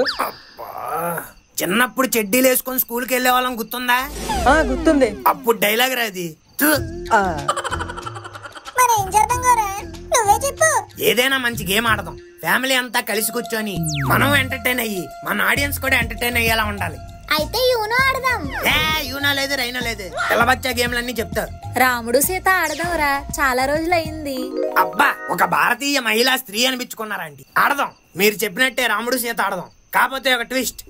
చిన్నప్పుడు చెడ్డీలు వేసుకొని స్కూల్కి వెళ్ళే వాళ్ళం గుర్తుందా? గుర్తుంది. అప్పుడు డైలాగ్ రాది. ఏదైనా మంచి గేమ్ ఆడదాం, ఫ్యామిలీ అంతా కలిసి కూర్చొని మనం ఎంటర్టైన్ అయ్యి మన ఆడియన్స్ కూడా ఎంటర్టైన్ అయ్యేలా ఉండాలి. అయితే యూనో ఆడదాం. యూనో లేదు రైనో లేదు, పిల్లబచ్చా గేమ్లన్నీ చెప్తారు. రాముడు సీత ఆడదాంరా, చాలా రోజులు అయింది. అబ్బా, ఒక భారతీయ మహిళా స్త్రీ అనిపించుకున్నారండి. ఆడదాం, మీరు చెప్పినట్టే రాముడు సీత ఆడదాం. కాకపోతే ఒక ట్విస్ట్.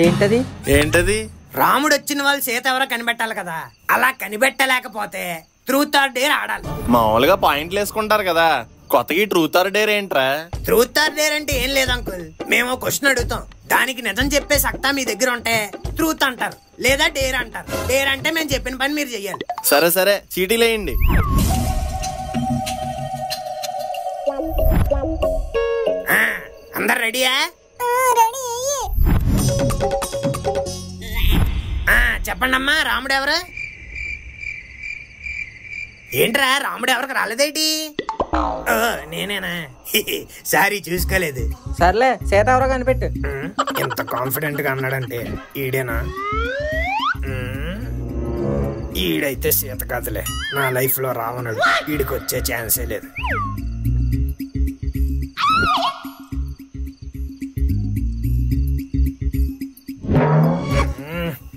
ఏంటది? ఏంటది? రాముడు వచ్చిన వాళ్ళు సీత ఎవరో కనిపెట్టాలి కదా. అలా కనిపెట్టలేకపోతే ట్రూత్ ఆర్ డేర్ ఆడాలి. మామూలుగా పాయింట్లు వేసుకుంటారు కదా, కొత్తగా ట్రూత్ ఆర్ డేర్ ఏంట్రా? ట్రూత్ ఆర్ డేర్ అంటే ఏం లేదు అంకుల్, మేము క్వశ్చన్ అడుగుతాం, దానికి నిజం చెప్పే సత్తా మీ దగ్గర ఉంటే ట్రూత్ అంటారు, లేదా డేర్ అంటారు. డేర్ అంటే మేము చెప్పిన పని మీరు చెయ్యాలి. సరే సరే, చీటీలేయండి. అందరు రెడీయా? చెప్పండి అమ్మా, రాముడు ఎవరు? ఏంట్రా రాముడు ఎవరికి రాలేదేటి? నేనేనా? సారీ చూసుకోలేదు. సర్లే, సీత ఎవరో కనిపెట్టు. ఎంత కాన్ఫిడెంట్ గా అన్నాడంటే ఈడేనా? ఈడైతే సీత కాదులే, నా లైఫ్ లో రావణుడు, ఈడికి వచ్చే ఛాన్సే లేదు.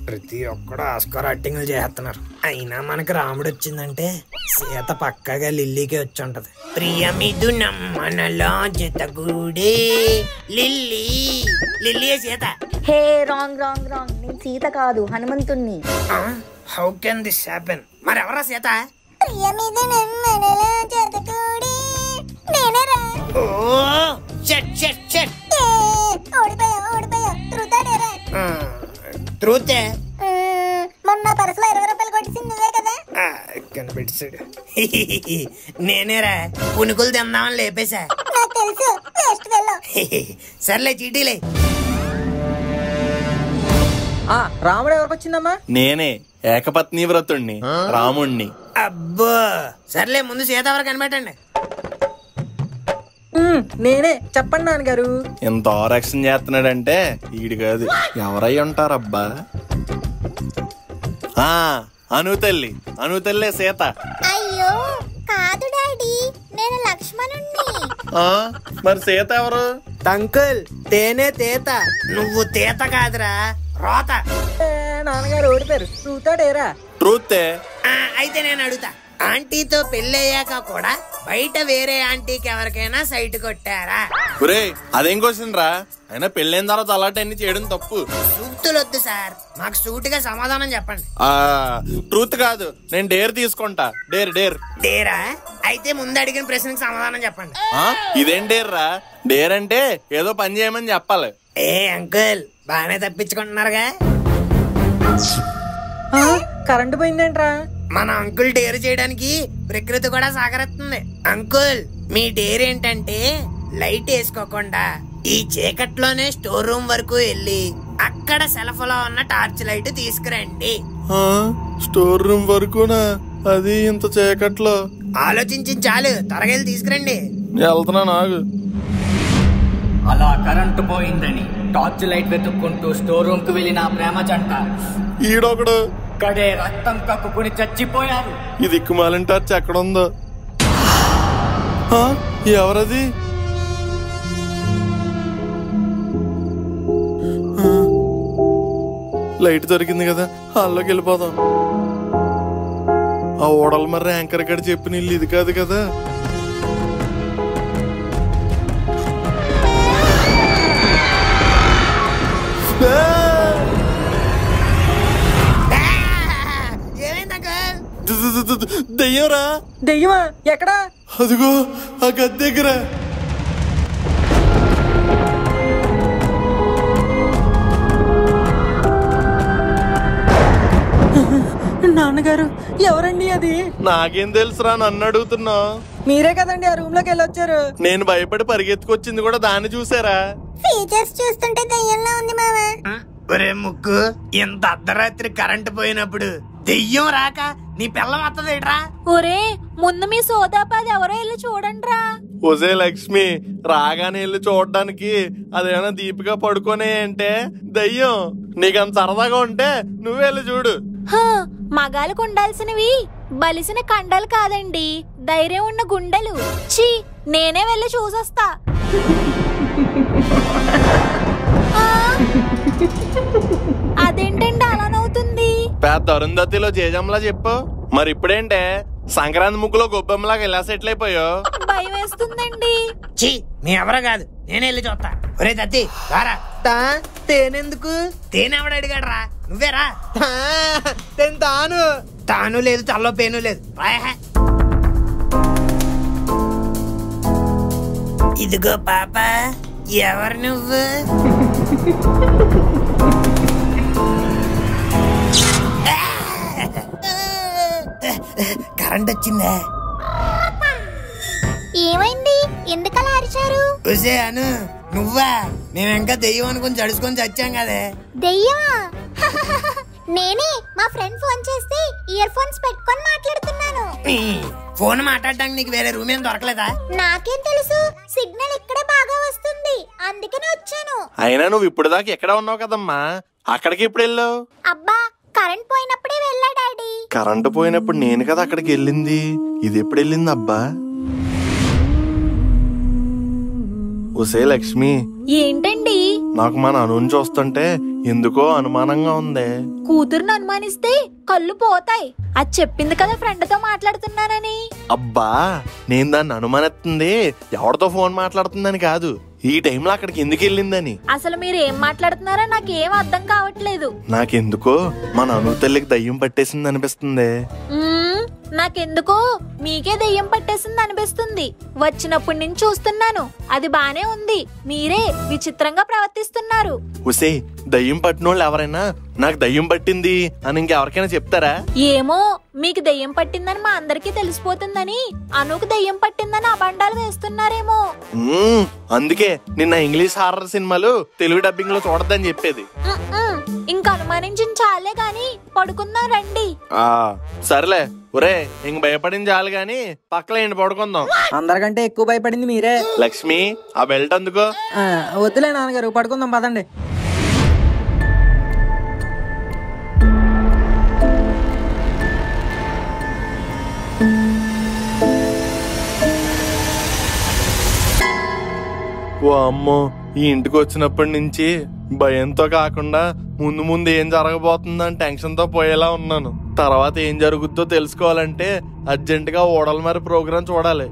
ప్రతి ఒక్కడు ఆస్కార్ యాక్టింగ్ చేస్తున్నారు. అయినా మనకి రాముడు వచ్చిందంటే సీత పక్కగా లిల్లీకే వచ్చి ఉంటది. ప్రియమిదు నమ్మనలో జతగూడే Lily. Lily Sita. Hey wrong wrong wrong, నేను సీత కాదు, హనుమంతుణ్ణి. How can this happen? మరి ఎవరా సీత? ట్రూతే. మొన్న పర్సులో 20 రూపాయలు కొట్టింది నువ్వే కదా? కనిపెట్టాడు. నేనేరా, పునుకులు తిందామని లేపేశా. నాకు తెలుసు, సర్లే చీటీలే. రాముడు ఎవరికి వచ్చిందమ్మా? నేనే, ఏకపత్ని వ్రతుణ్ణి, రాముణ్ణి. అబ్బో, సర్లే ముందు సీత ఎవరు కనిపెట్టండి. నేనే, చెప్పండి నాన్నగారు. ఎంత ఓవరాక్షన్ చేస్తున్నాడంటే ఈడు కాదు, ఎవరై ఉంటారబ్బా? అనుతల్లి, అనుతల్లే సీత. అయ్యో కాదు డాడీ, నేను లక్ష్మణుణ్ణి. మరి సీత ఎవరు? అంకుల్, తేనే తేత. నువ్వు తేత కాదురా, రోత. నాన్నగారు ఓడిపోయారు. ట్రూతా డేరా? ట్రూతే. అయితే నేను అడుగుతా, ఆంటీతో పెళ్ళయ్యాక కూడా బయట వేరే ఆంటీకి ఎవరికైనా సైట్ కొట్టారా? అదేం క్వశ్చన్ రా, అయినా పెళ్ళైన తర్వాత అలాంటి చేయడం తప్పు. సూక్తులొద్దు సార్, మాకు సూటిగా సమాధానం చెప్పండి. ట్రూత్ కాదు, నేను డేర్ తీసుకుంటా. డేర్ డేర్ డేరా? అయితే ముందు అడిగిన ప్రశ్నకి సమాధానం చెప్పండి. ఇదేం డేర్ రా? డేర్ అంటే ఏదో పని చేయమని చెప్పాలి. ఏ అంకుల్, బాగానే తప్పించుకుంటున్నారుగా. కరెంటు పోయిందేంట్రా? మన అంకుల్ డేర్ చేయడానికి ప్రకృతి కూడా సహకరిస్తుంది. అంకుల్, మీ డేర్ ఏంటంటే లైట్ వేసుకోకుండా ఈ చీకట్లోనే స్టోర్ రూమ్ వరకు వెళ్ళి అక్కడ సెల్ఫ్ లో ఉన్న టార్చ్ లైట్ తీసుకురండి. స్టోర్ రూమ్ వరకునా? అది ఇంత చీకట్లో. ఆలోచించి చాలు, త్వరగా వెళ్ళి తీసుకురండి. వెళ్తున్నా నాగు. అలా కరెంటు పోయిందని టార్చ్ లైట్ వెతుక్కుంటూ స్టోర్ రూమ్ కు వెళ్ళిన ప్రేమ జంట ఈడొకడు కడే రక్తం కక్కుకుని చచ్చిపోయారు. ఈ దిక్కుమాలిన టార్చ్ ఎక్కడుందో? ఎవరది? లైట్ దొరికింది కదా, హాల్లోకి వెళ్ళిపోదాం. ఆ ఓడల మరి యాంకర్ గడి చెప్పిన ఇల్లు ఇది కాదు కదా. దెయ్యంరా. దెయ్యమా? ఎక్కడా? అదిగో ఆ గది దగ్గర. నాన్నగారు ఎవరండి అది? నాకేం తెలుసురా, నన్ను అడుగుతున్నావు? మీరే కదండి ఆ రూమ్ లోకి వెళ్ళొచ్చారు. నేను భయపడి పరిగెత్తుకొచ్చింది కూడా దాన్ని చూసారా? ఫీచర్స్ చూస్తుంటే దయ్యంలా ఉంది మావా. ఒరే ముక్కు, ఇంత అర్ధరాత్రి కరెంటు పోయినప్పుడు దెయ్యం రాక నీ పిల్లం వత్తదేట్రా? ఒరే ముందు మీ సోదాపాది ఎవరో వెళ్ళి చూడండిరా. ఒసే లక్ష్మి, రాగానే వెళ్ళి చూడడానికి అదేమైనా దీపిగా పడుకోనే అంటే దయ్యం. నీకంత సరదాగా ఉంటే నువ్వే వెళ్ళి చూడు. మగాలకు ఉండాల్సినవి బలిసిన కండలు కాదండి, ధైర్యం ఉన్న గుండెలు. ఛీ, నేనే వెళ్ళి చూసొస్తా. అదేంటండి అలా నవ్వుతుంది? పెద్ద అరుంధతిలో జేజంలా చెప్పు. మరి ఇప్పుడేంటే సంక్రాంతి ముగ్గులో గొబ్బెమ్మలాగా ఎలా సెటిల్ అయిపోయావు? భయం వేస్తుందండి. ఛీ, నీ ఎవరో కాదు, నేనే వెళ్ళి చూస్తా. ఒరే దత్తి రారా. తేనెందుకు? తేనెవడు అడిగాడు రా, నువ్వేరా. తాను లేదు, తల్లో పేను లేదు. ఇదిగో పాప, ఎవరు నువ్వు? కరెంట్ వచ్చిందా? ఏమైంది? ఎందుకలా అరిచారు? అను నువ్వా? మేము ఇంకా దెయ్యం అనుకుని జడుచుకొని చచ్చాం కదే. దెయ్యమా? నేనే. మా ఫ్రెండ్ ఫోన్ చేస్తే ఇయర్ ఫోన్స్ పెట్టుకొని మాట్లాడుతున్నాను. ఫోన్ మాట్లాడడానికి నీకు వేరే రూమ్ ఏం దొరకలేదా? నాకేం తెలుసు, సిగ్నల్ ఇక్కడే బాగా వస్తుంది, అందుకనే వచ్చాను. అయినా నువ్వు ఇప్పుడు దాకా ఎక్కడ ఉన్నావు కదమ్మా, అక్కడికి ఇప్పుడు వెళ్ళావు? అబ్బా, కరెంట్ పోయినప్పుడే వెళ్ళా డాడీ. కరెంటు పోయినప్పుడు నేను కదా అక్కడికి వెళ్ళింది. ఇది ఎప్పుడు వెళ్ళింది అబ్బా? ఒసే లక్ష్మి, ఏంటండి? నాకు మన అనుని చూస్తుంటే ఎందుకో అనుమానంగా ఉంది. కూతురుని అనుమానిస్తే కళ్ళు పోతాయి. అది చెప్పింది కదా ఫ్రెండ్ తో మాట్లాడుతున్నానని. అబ్బా, నేను దాన్ని అనుమానిస్తుంది ఎవరితో ఫోన్ మాట్లాడుతుందని కాదు, ఈ టైంలో అక్కడికి ఎందుకు వెళ్ళిందని. అసలు మీరు ఏం మాట్లాడుతున్నారో నాకేం అర్థం కావట్లేదు. నాకెందుకో మన అను తల్లికి దయ్యం పట్టేసింది అనిపిస్తుంది. నాకెందుకో మీకే దెయ్యం పట్టేసింది అనిపిస్తుంది. వచ్చినప్పటి నుంచి చూస్తున్నాను, అది బానే ఉంది, మీరే విచిత్రంగా ప్రవర్తిస్తున్నారు. ఉసే, దయ్యం పట్టినోళ్ళు ఎవరైనా నాకు దయ్యం పట్టింది అని ఇంకెవరికైనా చెప్తారా? ఏమో, మీకు దెయ్యం పట్టిందని మా అందరికీ తెలిసిపోతుందని అనుకు దెయ్యం పట్టిందని అబండాలు వేస్తున్నారేమో. అందుకే నిన్న ఇంగ్లీష్ హారర్ సినిమాలు తెలుగు డబ్బింగ్ లో చూడద్దని చెప్పేది. ఇంకా అనుమానించిన చాలే గాని పడుకుందాం రండి. సరేలే, ఒరే ఇంక భయపడింది చాలు గాని పక్కలేండి పడుకుందాం. అందరికంటే ఎక్కువ భయపడింది మీరే. లక్ష్మి, ఆ బెల్ట్ అందుకో. వద్దులే నాన్నగారు, పడుకుందాం పదండి. ఓ అమ్మో, ఈ ఇంటికి వచ్చినప్పటి నుంచి భయంతో కాకుండా ముందు ముందు ఏం జరగబోతుందని టెన్షన్ తో పోయేలా ఉన్నాను. తర్వాత ఏం జరుగుద్దో తెలుసుకోవాలంటే అర్జెంట్ గా ఊడలమర్రి ప్రోగ్రాం చూడాలి.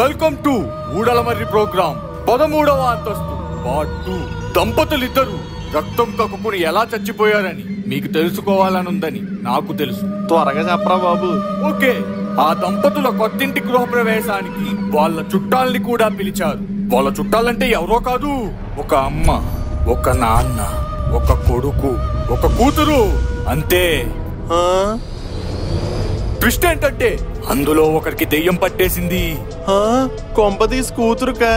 వెల్కమ్ టు ఊడలమర్రి ప్రోగ్రాం 13వ అంతస్తు పార్ట్ 2. దంపతులిద్దరు రక్తం కక్కుకుని ఎలా చచ్చిపోయారని మీకు తెలుసుకోవాలనుందని నాకు తెలుసు. త్వరగా చెప్పరా బాబు. ఓకే, ఆ దంపతుల కొత్తింటి గృహప్రవేశానికి వాళ్ళ చుట్టాల్ని కూడా పిలిచారు. వాళ్ళ చుట్టాలంటే ఎవరో కాదు, ఒక అమ్మ, ఒక నాన్న, ఒక కొడుకు, ఒక కూతురు, అంతే. ట్విస్ట్ ఏంటంటే అందులో ఒకరికి దెయ్యం పట్టేసింది. కొంపదీసి కూతురుకా?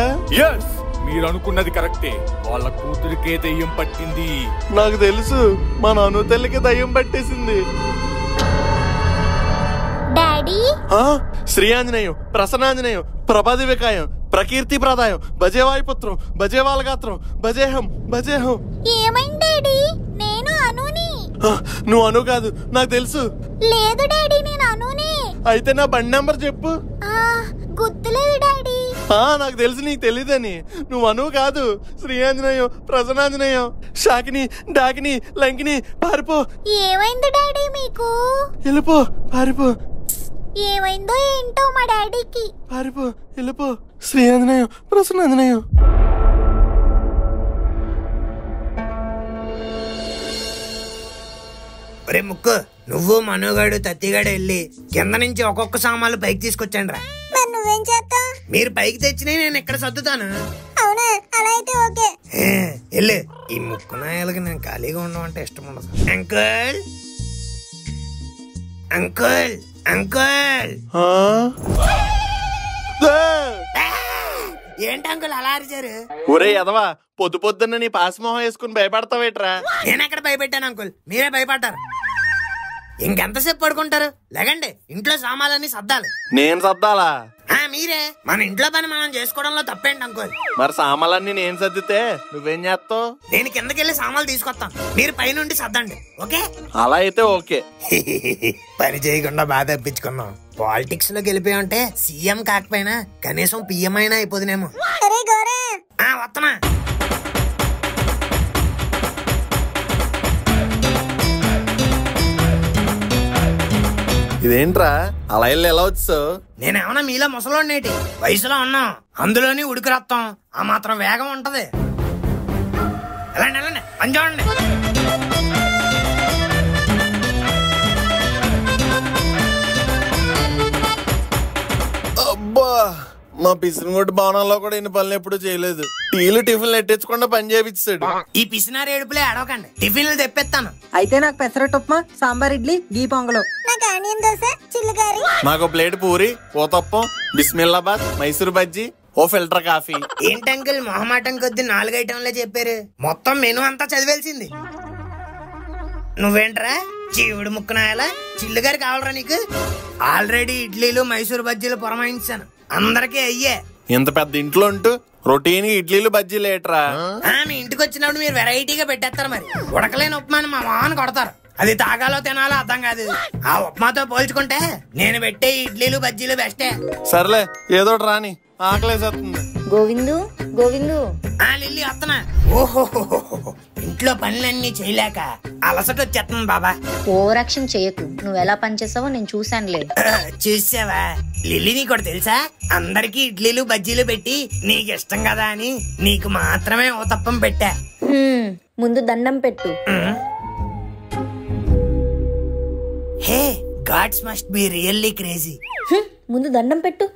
ఎస్, మీరు అనుకున్నది కరెక్టే, వాళ్ళ కూతురికే దెయ్యం పట్టింది. నాకు తెలుసు, మన అను తల్లికి దయ్యం పట్టేసింది. డాడీ. శ్రీ ఆంజనేయం, ప్రసన్నాంజనేయం, ప్రభాదివికాయం, ప్రకీర్తి ప్రదాయం, భజే వాయుపుత్రం, భజే వాలగాత్రం, భజేహం భజేహం. ఏమైంది డాడీ? నేను అనుని. నువ్వు అను కాదు, నాకు తెలుసు. లేదు డాడీ, నేను అనుని. అయితే నా బండి నెంబర్ చెప్పు. గుర్తులేదు డాడీ. నాకు తెలుసు నీకు తెలీదని. నువ్వు అను కాదు, శ్రీ ఆంజనేయం, ప్రసన్నాంజనేయం, శాకిని, డాకిని, లంకిని, పారిపో. ఏమైంది డాడీ మీకు? వెళ్ళిపో, పారిపో. ఏమైందో ఏంటో మా డాడీకి. పారిపో, వెళ్ళిపో. శ్రీ ఆంజనేయం, ప్రసన్నాంజనేయం. ఒరే ముక్కు, నువ్వు మనుగాడు తత్తిగాడు వెళ్ళి కింద నుంచి ఒక్కొక్క సామాన్లు పైకి తీసుకొచ్చాను రా. నువ్వేం చేస్తా? మీరు పైకి తెచ్చినాయి నేను ఇక్కడ సర్దుతాను. అవునా? అలా అయితే ఓకే. వెళ్ళు. ఈ ముక్కు నాయలకి నేను ఖాళీగా ఉండమంటే ఇష్టం ఉండదు. Uncle, uncle, uncle. ఏంటి అంకుల్ అలా అరిచారు? ఒరే ఎదవా, పొద్దు పొద్దున్న నీ పాసమోహం వేసుకుని భయపడతావేట్రా? నేను ఎక్కడ భయపెట్టాను అంకుల్, మీరే భయపడ్డారు. ఇంకెంతసేపు పడుకుంటారు? లేకండి, ఇంట్లో సామాన్లన్నీ సర్దాలి. నేను సర్దాలా? మీరే. మన ఇంట్లో పని మనం చేసుకోవడంలో తప్పేంటి అంకుల్? మరి సామాన్లన్నీ నేను సర్దితే నువ్వేం చేస్తావు? నేను కిందకెళ్ళి సామాన్లు తీసుకొస్తాను, మీరు పైనుండి సర్దండి. ఓకే? అలా అయితే ఓకే. పని చేయకుండా బాధ తప్పించుకున్నాం. పాలిటిక్స్ లోకి వెళ్ళిపోయామంటే సీఎం కాకపోయినా కనీసం పిఎం అయినా అయిపోదునేమో. వస్తున్నా. ఇదేంట్రా అలా వెళ్ళి ఎలా వచ్చావు? నేనేమన్నా మీలో ముసలోడినేటి? వయసులో ఉన్నాం, అందులోని ఉడికి రక్తం, ఆ మాత్రం వేగం ఉంటది. వెళ్ళండి వెళ్ళండి, పని చూడండి. అబ్బా, మా పిసినగొడ్డు భవనంలో కూడా ఇన్ని పనులు ఎప్పుడు చేయలేదు. టీలు టిఫిన్లు ఎట్టించకుండా పని చేయించాడు. ఈ పిసినారు ఏడుపులే అడవకండి, టిఫిన్లు తెప్పిస్తాను. అయితే నాకు పెసరట్టు ఉప్మా, సాంబార్ ఇడ్లీ, గీ పొంగలు. నాకు ప్లేట్ పూరి, ఊతప్పం, బిస్మిల్లాబాద్, మైసూర్ బజ్జీ, ఓ ఫిల్టర్ కాఫీ. ఏంటి అంకుల్ మొహమాటం కొద్ది 4 ఐటెంలే చెప్పారు, మొత్తం మెనూ అంతా చదివేల్సింది. నువ్వేంట్రా చీవుడు ముక్కునాయాలా? చిల్లు గారు కావాలరా నీకు? ఆల్రెడీ ఇడ్లీలు మైసూర్ బజ్జీలు పురమాయించాను, అందరికీ అయ్యే. ఇంత పెద్ద ఇంట్లో ఉంటూ రొటీన్ ఇడ్లీలు బజ్జీలు ఏట్రా? మీ ఇంటికి వచ్చినప్పుడు మీరు వెరైటీగా పెట్టేస్తారు. మరి ఉడకలేని ఉప్మాని మా మామని కొడతారు. అది తాగాలో తినాలో అర్థం కాదు. ఆ ఉప్మాతో పోల్చుకుంటే నేను పెట్టే ఇడ్లీలు బజ్జీలు బెస్టే. సర్లే ఏదో రాని, ఆకలేసేస్తుంది. గోవిందు, గోవిందు. లిల్లీ వస్తున్నా. ఓహో, ఇంట్లో పనులన్నీ చేయలేక అలసట వచ్చేస్తుంది బాబా. ఓవరాక్షన్ చేయకు, నువ్వు ఎలా పనిచేసావో నేను చూశానులే. చూసావా లిల్లీ, నీకు కూడా తెలుసా? అందరికి ఇడ్లీలు బజ్జీలు పెట్టి నీకు ఇష్టం కదా అని నీకు మాత్రమే ఓ తప్పం పెట్టా. ముందు దండం పెట్టు. Hey, gods must be really crazy. ముందు దండం పెట్టు.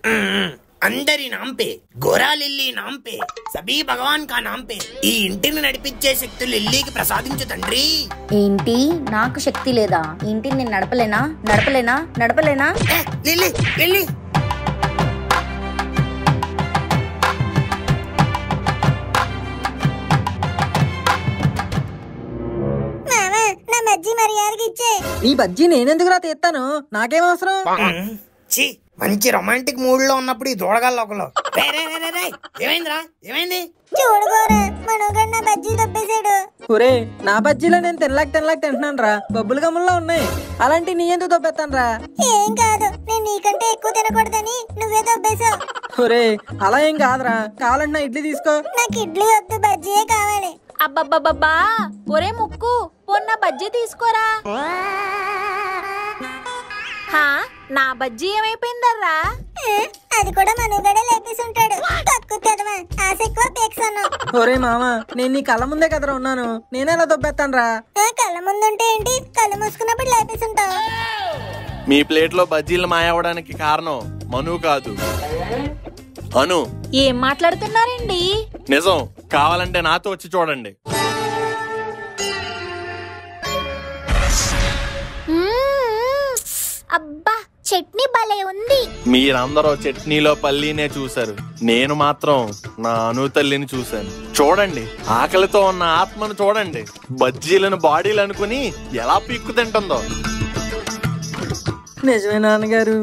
అందరి నాంపే, గోరా లిల్లీ నాంపే, సబీ భగవాన్ కా నాంపే, ఈ ఇంటిని నడిపించే శక్తి లిల్లీకి ప్రసాదించు తండ్రి. ఏంటి, నాకు శక్తి లేదా? ఇంటిని నేను నడపలేనా? నడపలేనా? నడపలేనా? Lily, lily. నీ బజ్జీ నేనెందుకురా తీస్తాను? నాకేం అవసరం? మంచి రొమాంటిక్ మూడ్ లో ఉన్నప్పుడు ఈ దూడగాళ్ళు ఒకరు. ఏమైందిరా? ఏమైంది? ఒరే, నా బజ్జీలో నేను తినలేక తింటున్నాను రా, బబ్బులు గమ్ముల్లో ఉన్నాయి. అలాంటి నీ ఎందుకు దొబ్బేస్తాను రా? ఏం కాదు, నేను నీకంటే ఎక్కువ తినకూడదని నువ్వే దొబ్బేశావు. ఒరే, అలా ఏం కాదురా, కావాలంటే నా ఇడ్లీ తీసుకో. నాకు ఇడ్లీ వద్దు, బజ్జీయే కావాలి. అబ్బబ్బబ్బబ్బా, ఒరే ముక్కు, పొన్న బజ్జీ తీసుకోరా. నా బజ్జీ ఏమైపోయిందర్రా? అది కూడా మనుగడే లేపేసి ఉంటాడు. ఒరే మామ, నేను నీ కళ్ళ ముందే కదరా ఉన్నాను, నేనేలా దొబ్బేస్తాను రా? కళ్ళ ముందుంటే ఏంటి, కళ్ళు మూసుకున్నప్పుడు లేపేసి ఉంటావు. మీ ప్లేట్ లో బజ్జీలు మాయవడానికి కారణం మను కాదు, అను. ఏం మాట్లాడుతున్నారండి? నిజం, కావాలంటే నాతో వచ్చి చూడండి. అబ్బా, చట్నీ భలే ఉంది. మీరందరూ చట్నీలో పల్లీనే చూశారు, నేను మాత్రం నా అను తల్లిని చూశాను. చూడండి, ఆకలితో ఉన్న ఆత్మను చూడండి, బజ్జీలను బాడీలు అనుకుని ఎలా పీక్కు తింటుందో. నిజమే నాన్నగారు.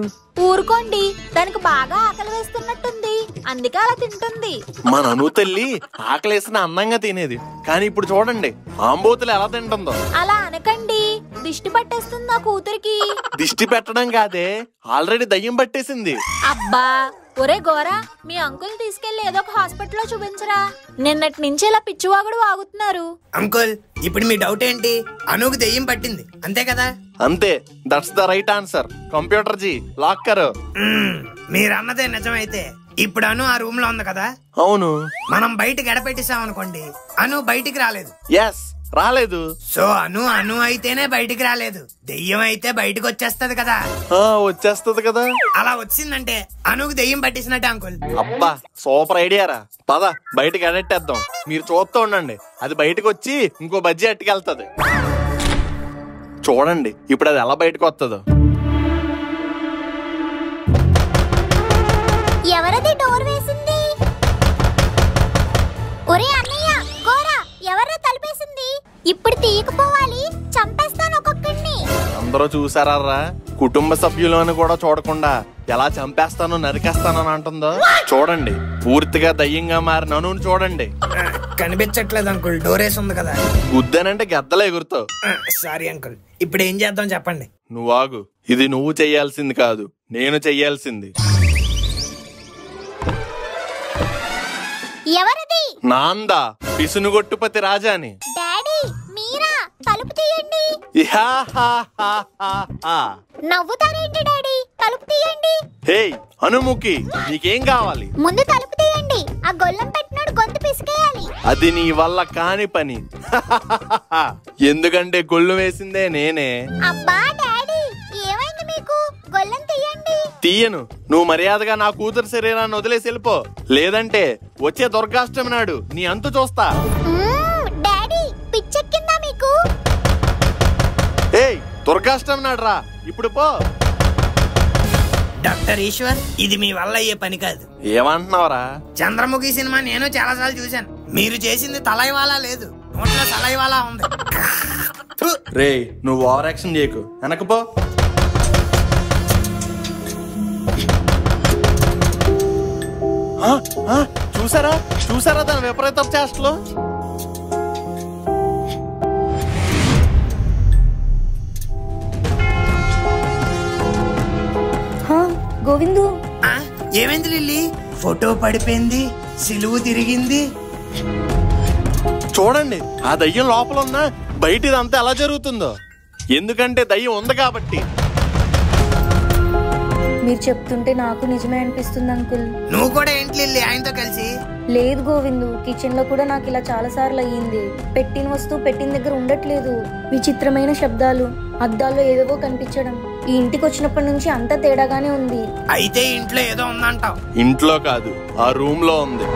ఊరుకోండి, దానికి బాగా ఆకలి వేస్తున్నట్టుంది, అందుకే అలా తింటుంది. మన అను తల్లి ఆకలేసిన అందంగా తినేది, కానీ ఇప్పుడు చూడండి ఆంబోతులు ఎలా తింటుందో. అలా అనకండి, దిష్టి పట్టేస్తుంది నా కూతురికి. దిష్టి పెట్టడం కాదే, ఆల్రెడీ దయ్యం పట్టేసింది. అబ్బా ఒరే గోరా, మీ అంకుల్ తీసుకెళ్లి ఏదో ఒక హాస్పిటల్లో చూపించరా. నిన్నటి నుంచి ఇలా పిచ్చివాగుడు వాగుతున్నారు. అంకుల్, ఇప్పుడు మీ డౌట్ ఏంటి? అనుకు దెయ్యం పట్టింది అంతే కదా? అంతే, that's the right answer. Computer జీ లాక్ కరో. మీరన్నదే నిజమైతే ఇప్పుడు అను ఆ రూమ్ లో ఉంది కదా? అవును. మనం బయట గడపెట్టేసాం అనుకోండి, అను బయటికి రాలేదు. ఎస్, రాలేదు. సో అను అయితేనే బయటికి రాలేదు, దెయ్యం అయితే బయటకు వచ్చేస్తది కదా? వచ్చేస్తది కదా. అలా వచ్చిందంటే అనుకు దెయ్యం పట్టేసినట్టే అంకుల్. అబ్బా సూపర్ ఐడియా రా. పద బయటకి అడెట్టేద్దాం. మీరు చూస్తూ ఉండండి, అది బయటకు వచ్చి ఇంకో బజ్జీ అట్టుకెళ్తది. చూడండి ఇప్పుడు అది ఎలా బయటకు వస్తుందో. ఎవరది డోర్ వేసింది? ఒరే అన్నయ్య, గోరా, ఎవరా తలుపేసింది? ఇప్పుడు తీయకపోవాలి, చంపేస్తాను ఒక్కొక్కడిని. అందరూ చూసారా? కుటుంబ సభ్యులను కూడా చూడకుండా ఎలా చంపేస్తానో నరికేస్తానో అంటుందో. చూడండి, పూర్తిగా దయ్యంగా మారిన అనుని చూడండి. కనిపించట్లేదు అంకుల్, డోర్ వేసి ఉంది కదా. గుద్దనంటే గద్దలు ఎగురుతావు. సారీ అంకుల్, ఇప్పుడు ఏం చేద్దాం చెప్పండి. నువ్వు ఆగు, ఇది నువ్వు చెయ్యాల్సింది కాదు, నేను చెయ్యాల్సింది. ఎవరది? నాందా, పిసునుగొట్టుపతి రాజాని. డాడీ మీరా? తలుపు తీయండి. నవ్వుతారేంటి డాడీ? తలుపు తీయండి. హే అనుముఖి, నీకేం కావాలి? ముందు తలుపు తీయండి, ఆ గొల్లం పెట్టినోడు గొంతు పిసికేయాలి. అది నీ వల్ల కాని పని. ఎందుకంటే గొల్లు వేసిందే నేనే. అబ్బా డాడీ, ఏమైంది మీకు? గొల్లం తీయండి. తీయను. నువ్వు మర్యాదగా నా కూతురు శరీరాన్ని వదిలేసి వెళ్ళిపో, లేదంటే వచ్చే దుర్గాష్టమి నాడు నీ అంతు చూస్తా. డాడీ పిచ్చెక్కిందా మీకు? ఏయ్, దుర్గాష్టమి నాడు రా, ఇప్పుడు పో. డాక్టర్ ఈశ్వర్, ఇది మీ వల్ల అయ్యే పని కాదు. ఏమంటున్నావరా? చంద్రముఖి సినిమా నేను చాలా సార్లు చూశాను. మీరు చేసింది తలైవాలా లేదు, నోట్లో తలైవాలా ఉంది. రే, నువ్వు ఓవర్ యాక్షన్ చేయకు, వెనకపో. చూసారా దాని విపరీత చేష్టలు? గోవిందు, ఏమైంది లిల్లీ? ఫోటో పడిపోయింది, సిలువు తిరిగింది. చూడండి, ఆ దయ్యం లోపల ఉన్నా బయట ఇదంతా ఎలా జరుగుతుందో. ఎందుకంటే దయ్యం ఉంది కాబట్టి. మీరు చెప్తుంటే నాకు నిజమే అనిపిస్తుంది అంకుల్. నువ్వు కూడా ఏంటి లిల్లీ ఆయనతో కలిసి? లేదు గోవిందు, కిచెన్ లో కూడా నాకు ఇలా చాలా సార్లు అయ్యింది. పెట్టిన వస్తువు పెట్టిన దగ్గర ఉండట్లేదు, విచిత్రమైన శబ్దాలు, అద్దాల్లో ఏవేవో కనిపించడం. ఈ ఇంటికి వచ్చినప్పటి నుంచి అంతా తేడాగానే ఉంది. అయితే ఇంట్లో ఏదో ఉందంటావు? ఇంట్లో కాదు, ఆ రూమ్ లో ఉంది.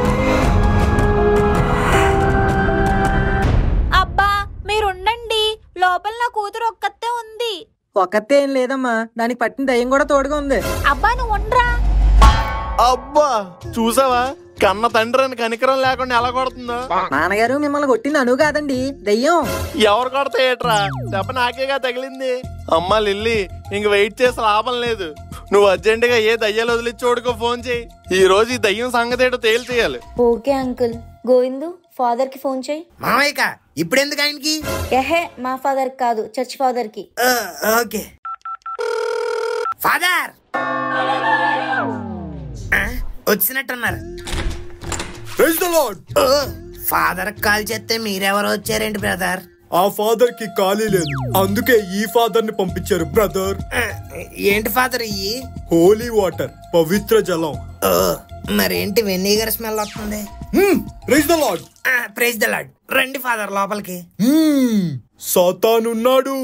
అబ్బా మీరుండండి, లోపల నా కూతురు ఒక్కతే ఉంది. ఒక్కతే ఏం లేదమ్మా, దానికి పట్టిన దయ్యం కూడా తోడుగా ఉంది. అబ్బా నువ్వు ఉండరా. అబ్బా చూసావా, కన్న తండ్రి అని కనికరం లేకుండా ఎలా కొడుతుందో. నాన్నగారు మిమ్మల్ని కొట్టింది అను కాదండి, దయ్యం. ఎవరు కొడతా ఏట్రా, దెబ్బ నాకేగా తగిలింది. అమ్మా లిల్లీ, ఇంక వెయిట్ చేసి లాభం లేదు. నువ్వు అర్జెంట్ గా ఏ దయ్యాలు వదిలి చూడుకో ఫోన్ చేయి. ఈ రోజు ఈ దయ్యం సంగతి ఏంటో తేల్చేయాలి. Okay uncle. గోవిందు, ఫాదర్ కి ఫోన్ చేయి. మామయ్యక ఇప్పుడు ఎందుకు ఆయనకి? ఏహే, మా ఫాదర్ కాదు, చర్చ్ ఫాదర్ కి. ఓకే ఫాదర్ వచ్చినట్టున్నారు. ఫాదర్ కాల్ చేస్తే మీరెవరు వచ్చారేంటి బ్రదర్? ఆ ఫాదర్ కి ఖాళీ లేదు, అందుకే ఈ ఫాదర్ ని పంపించారు బ్రదర్. ఏంటి ఫాదర్ ఇయ్యి? హోలీ వాటర్, పవిత్ర జలం. మరేంటి వెనిగర్ స్మెల్ వస్తుంది? Praise the lord. Praise the lord. రండి ఫాదర్ లోపలికి. సాతానున్నాడు.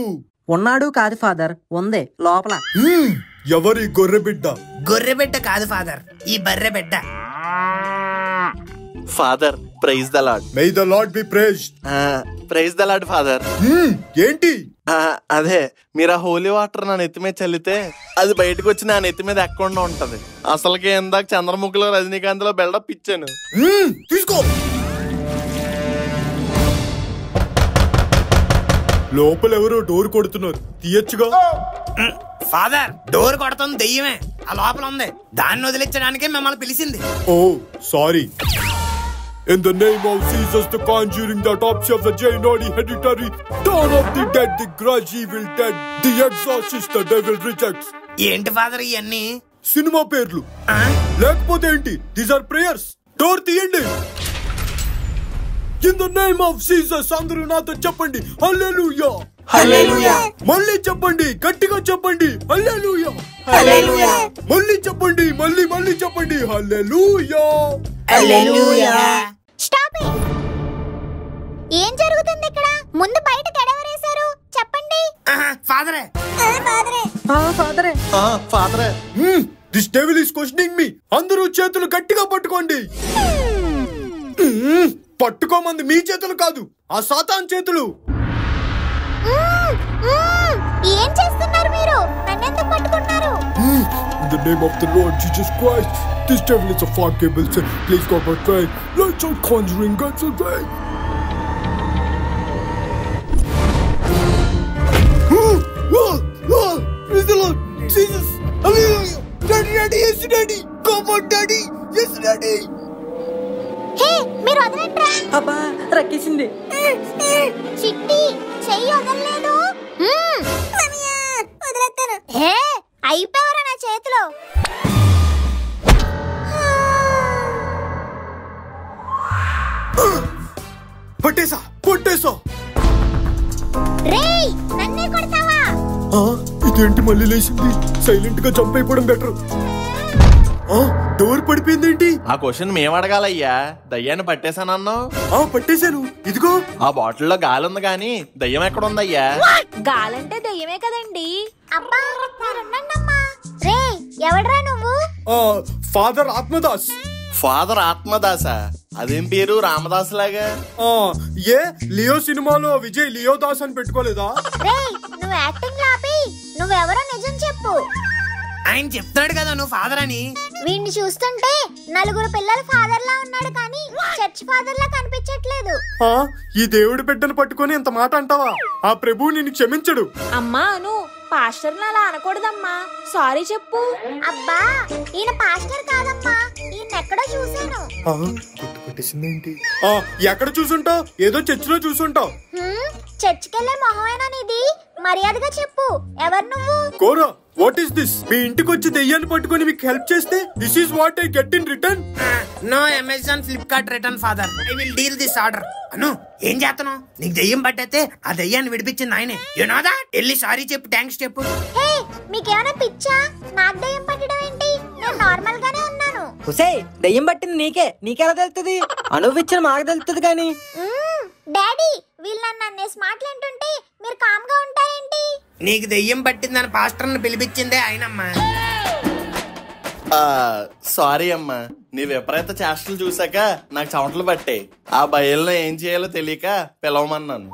ఉన్నాడు కాదు ఫాదర్, ఉంది లోపల. ఎవరి గొర్రె బిడ్డ? గొర్రె బిడ్డ కాదు ఫాదర్, ఈ బర్రె బిడ్డ. Father, praise the lord. May the lord be praised. Praise the lord father. ఏంటి? అదే, మీరు ఆ హోలీ వాటర్ నా నెత్తి మీద చల్లితే అది బయటకు వచ్చి నా నెత్తి మీద ఎక్కకుండా ఉంటది. అసలుకే ఇందాక చంద్రముఖిలో రజనీకాంత్ లో బిల్డప్ ఇచ్చాను. తీసుకో. లోపల ఎవరో డోర్ కొడుతున్నారు, తీయచ్చుగా. ఫాదర్ డోర్ కొడుతుంది దెయ్యమే, ఆ లోపల ఉంది. దాన్ని వదిలించడానికే మిమ్మల్ని పిలిచింది. Oh, sorry. In the name of Jesus, the conjuring, the autopsy of the Jainodi hereditary, dawn of the dead, the grudge evil dead, the exorcist, the devil rejects. ఏంటి father ఇవన్నీ? Cinema పేర్లు లేకపోతే ఏంటి? These are prayers. డోర్ తీయండి. In the name of Jesus, అందరూ నాతో చెప్పండి హల్లెలూయా. హల్లెలూయా. మళ్ళీ చెప్పండి, గట్టిగా చెప్పండి హల్లెలూయా. హల్లెలూయా. మళ్ళీ చెప్పండి, మళ్ళీ చెప్పండి హల్లెలూయా. హల్లెలూయా. Stop it. ఏం జరుగుతుంది ఇక్కడ? ముందు బయట గడవరేశారు చెప్పండి. ఫాదరే. ఫాదరే. ఫాదరే. This devil is questioning me. అందరూ చేతులు గట్టిగా పట్టుకోండి. పట్టుకోమంది మీ చేతులు కాదు, ఆ సాతాన్ చేతులు. ఏం చేస్తున్నారు మీరు? నన్నెందుకు పట్టుకున్నారు? In the name of the Lord Jesus Christ, this devil is a forgivable sin. Please go for faith. Let's out conjuring God's faith. Praise the Lord Jesus. Hallelujah. Daddy, yes, Daddy. Come on, Daddy. Yes, Daddy. హే, మీరు వదలండ్రా. అబ్బా రక్కేసింది. చిట్టి చెయ్యి వదలలేదు. వదిలేస్తాను. హే, అయిపోయారా నా చేతిలో. పట్టేసా. రేయ్, నన్నే కొడతావా? ఇదేంటి మళ్ళీ లేచింది? సైలెంట్ గా జంప్ అయిపోవడం బెటర్. డోర్ పడిపోయిందేంటి? ఆ క్వశ్చన్ మేము అడగాలయ్యా. దయ్యాన్ని పట్టేశానన్నావు. పట్టేశాను. ఇదిగో ఆ బాటిల్లో గాలి ఉంది గాని దయ్యం ఎక్కడ ఉందయ్యా? గాలంటే దయ్యమే కదండి. అబ్బా మీరున్నామ్మా. రేయ్, ఎవడ్రా నువ్వు? ఫాదర్ ఆత్మదాస్. ఫాదర్ ఆత్మదాస? అదేం పేరు రామదాస్ లాగా? ఏ లియో సినిమాలో విజయ్ లియో దాస్ అని పెట్టుకోలేదా? రేయ్, నువ్వు యాక్టింగ్ లాపి నువ్వెవరో నిజం చెప్పు. ఆయన చెప్తాడు కదా నువ్వు ఫాదర్ అని. వీడిని చూస్తుంటే నలుగురు పిల్లల ఫాదర్ లా ఉన్నాడు కానీ చర్చ్ ఫాదర్ లా కనిపించట్లేదు. ఈ దేవుడి బిడ్డను పట్టుకొని ఇంత మాట అంటావా? ఆ ప్రభువు నిన్ను క్షమించడు. అమ్మా అను, పాస్టర్ అలా అనకూడదమ్మా, సారీ చెప్పు. అబ్బా, ఈయన పాస్టర్ కాదమ్మా, ఈయన ఎక్కడో చూసాను. ఎక్కడ చూసుంటావు? ఏదో చర్చిలో చూసుంటావు. చర్చికెళ్లే మొహమేనా నీది? మర్యాదగా చెప్పు, ఎవరు నువ్వు? Kora, what is this? మీ ఇంటికి వచ్చి దెయ్యాన్ని పట్టుకొని మీకు హెల్ప్ చేస్తే this is what I get in return. No Amazon Flipkart return father. I will deal this order. Anu, ఏం చేస్తున్నావు? నీకు దెయ్యం పట్టయితే ఆ దెయ్యాన్ని విడిపించింది ఆయనే. You know that? వెళ్ళి సారీ చెప్పు, థ్యాంక్స్ చెప్పు. హే, మీకేమైనా పిచ్చా? నాకు దెయ్యం పట్టడం ఏంటి? నేను నార్మల్ గానే ఉన్నాను. హుసే, దెయ్యం పట్టింది నీకెలా తెలుస్తుంది? అనుభవించిన మాకు తెలుస్తుంది కానీ. డాడీ, వీళ్ళు నన్ను అన్నేసి మాట్లాడుతుంటే మీరు కామ్ గా ఉంటారేంటి? నీకు దెయ్యం పట్టిందని పాస్టర్ని పిలిపించిందే ఆయనమ్మా. సారీ అమ్మా, నీ విపరీత చేష్టలు చూసాక నాకు చెమటలు పట్టాయి. ఆ భయంలో ఏం చేయాలో తెలియక పిలవమన్నాను.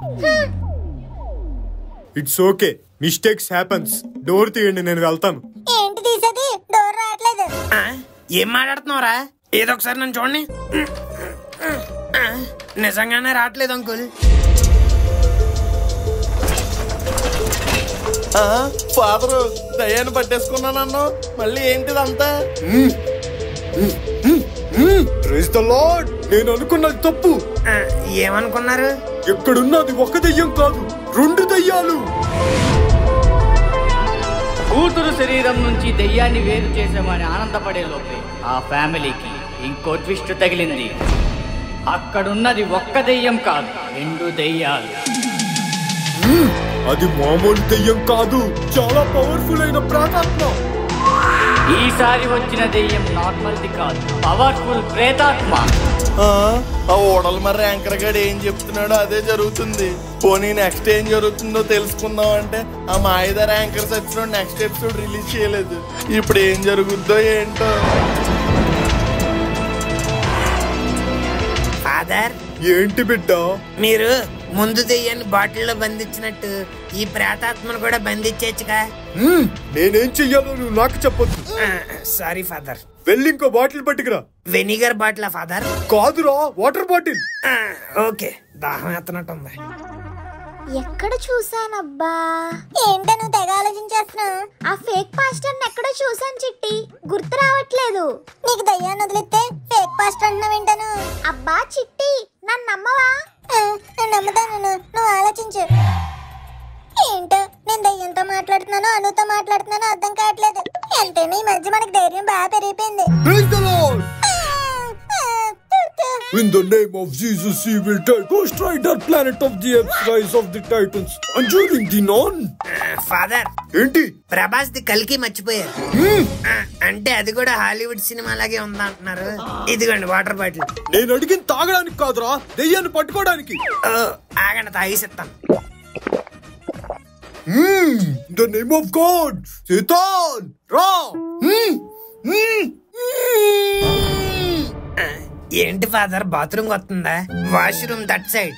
It's okay, mistakes happens. Door తీయండి, నేను వెళ్తాను. ఏంటి తీసేది? డోర్ రావట్లేదు. ఏం మాట్లాడుతున్నావురా? ఏదో ఒకసారి నన్ను చూడండి. నిజంగానే రావట్లేదు అంకుల్. ఫాదరు దయ్యాన్ని పట్టేసుకున్నానన్ను, మళ్ళీ ఏంటిదంతా? Praise the lord. నేను అనుకున్నది తప్పు. ఏమనుకున్నారు? ఎక్కడున్నది ఒక దయ్యం కాదు, 2 దయ్యాలు. కూతురు శరీరం నుంచి దెయ్యాన్ని వేరు చేసామని ఆనందపడే లోపే ఆ ఫ్యామిలీకి ఇంకో ట్విస్ట్ తగిలింది. అక్కడున్నది ఒక్క దెయ్యం కాదు, 2 దెయ్యాలు. అది మామూలు దెయ్యం కాదు, చాలా పవర్ఫుల్ అయిన ప్రేతాత్మ. ఈసారి వచ్చిన దెయ్యం నార్మల్ది కాదు, పవర్ఫుల్ ప్రేతాత్మ. ఆ ఓడల మరి యాంకర్ గారు ఏం చెప్తున్నాడో అదే జరుగుతుంది. పోనీ నెక్స్ట్ ఏం జరుగుతుందో తెలుసుకుందాం అంటే ఆ మాయదార యాంకర్స్ వచ్చిన నెక్స్ట్ ఎపిసోడ్ రిలీజ్ చేయలేదు. ఇప్పుడు ఏం జరుగుద్దో ఏంటో. ఫాదర్, ఏంటి బిడ్డ? మీరు ముందు దెయ్యాన్ని బాటిల్లో బంధించినట్టు ఈ ప్రేతాత్మను కూడా బంధించచ్చుగా. నేనేం చెయ్యాలో నువ్వు నాకు చెప్పొద్దు. Sorry father. వెళ్ళి ఇంకో బాటిల్ పట్టుకురా. Vinegar bottle father? కాదురా, వాటర్ బాటిల్. ఓకే, దాహం ఎత్తనట్టుంది. ఎక్కడ చూసానబ్బా? ఏంటో నువ్వు తెగ ఆలోచించేస్తున్నావు. ఆ ఫేక్ పాస్టర్ ఎక్కడో చూసాను చిట్టి, గుర్తు రావట్లేదు. నీకు దయ్యాన్ని వదిలితే ఫేక్ పాస్టర్ అంటున్నావు ఏంటను? అబ్బా చిట్టి, నన్ను నమ్మవా? నమ్ముతాను, నువ్వు ఆలోచించు. ఏంటో నేను దయ్యంతో మాట్లాడుతున్నానో అనుతో మాట్లాడుతున్నానో అర్థం కావట్లేదు. ఎంతైనా ఈ మధ్య మనకి ధైర్యం బాగా పెరిగిపోయింది. In the name of Jesus, he will take Ghost Rider, planet of the apes, rise of the titans, conjuring the non. Father ఏంటి? ప్రభాస్ ది కల్కి మర్చిపోయారు. అంటే అది కూడా హాలీవుడ్ సినిమా లాగే ఉందా అంటున్నారు. ఇదిగోండి వాటర్ బాటిల్. నేను అడిగింది తాగడానికి కాదురా, దెయ్యాన్ని పట్టుకోవడానికి. ఆగండి తాగిస్తాం. The name of God, Satan, Ra. ఏంటి ఫాదర్ బాత్రూమ్ వస్తుందా? Washroom that side.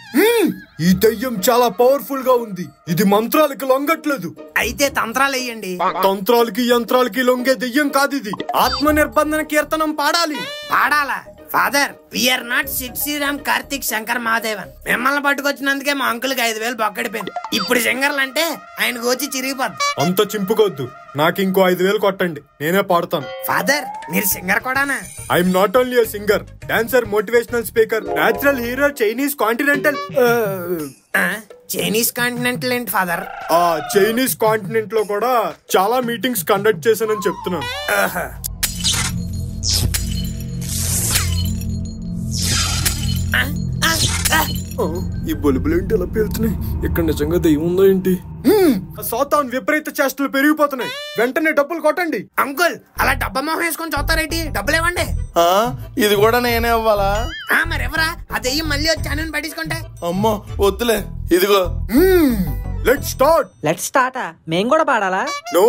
ఈ దయ్యం చాలా పవర్ఫుల్ గా ఉంది. ఇది మంత్రాలకి లొంగట్లేదు. అయితే తంత్రాలు వేయండి. తంత్రాలకి యంత్రాలకి లొంగే దెయ్యం కాదు ఇది. ఆత్మ నిర్బంధన కీర్తనం పాడాలి. పాడాలా? Father, we are not Sid Sriram Karthik Shankar Mahadevan. మిమ్మల్ని పట్టుకొచ్చినందుకే మా అంకుల్కి 5,000 బొక్కడిపోయింది. ఇప్పుడు సింగర్లు అంటే ఆయన గోచి చిరిగిపోద్ది. అంత చింపుకోద్దు, నాకు ఇంకో 5,000 కొట్టండి, నేనే పాడతాను. ఫాదర్, మీరు సింగర్ కూడానా? I'm not only a singer, dancer, motivational speaker, natural hero, Chinese continental. Chinese continental ఏంటి ఫాదర్? ఆ చైనీస్ కాంటినెంట్ లో కూడా చాలా మీటింగ్స్ కండక్ట్ చేశానని చెప్తున్నాను. ఈ బొలుబులు ఏంటి ఎలా పేలుతున్నాయి? ఇక్కడ నిజంగా దెయ్యం ఉందా ఏంటి? సాతాన్ విపరీత చేష్టలు పెరిగిపోతున్నాయి. వెంటనే డబ్బులు కొట్టండి. అంకుల్, అలా డబ్బా మొహం వేసుకొని చూస్తారేంటి? డబ్బులు ఇవ్వండి. ఇది కూడా నేనే అవ్వాలా? మరెవరా? ఆ దెయ్యం మళ్ళీ వచ్చి అని పట్టించుకుంటే? అమ్మో వద్దులే, ఇదిగో. Let's start. Let's start. మేం కూడా పాడాలా? నో,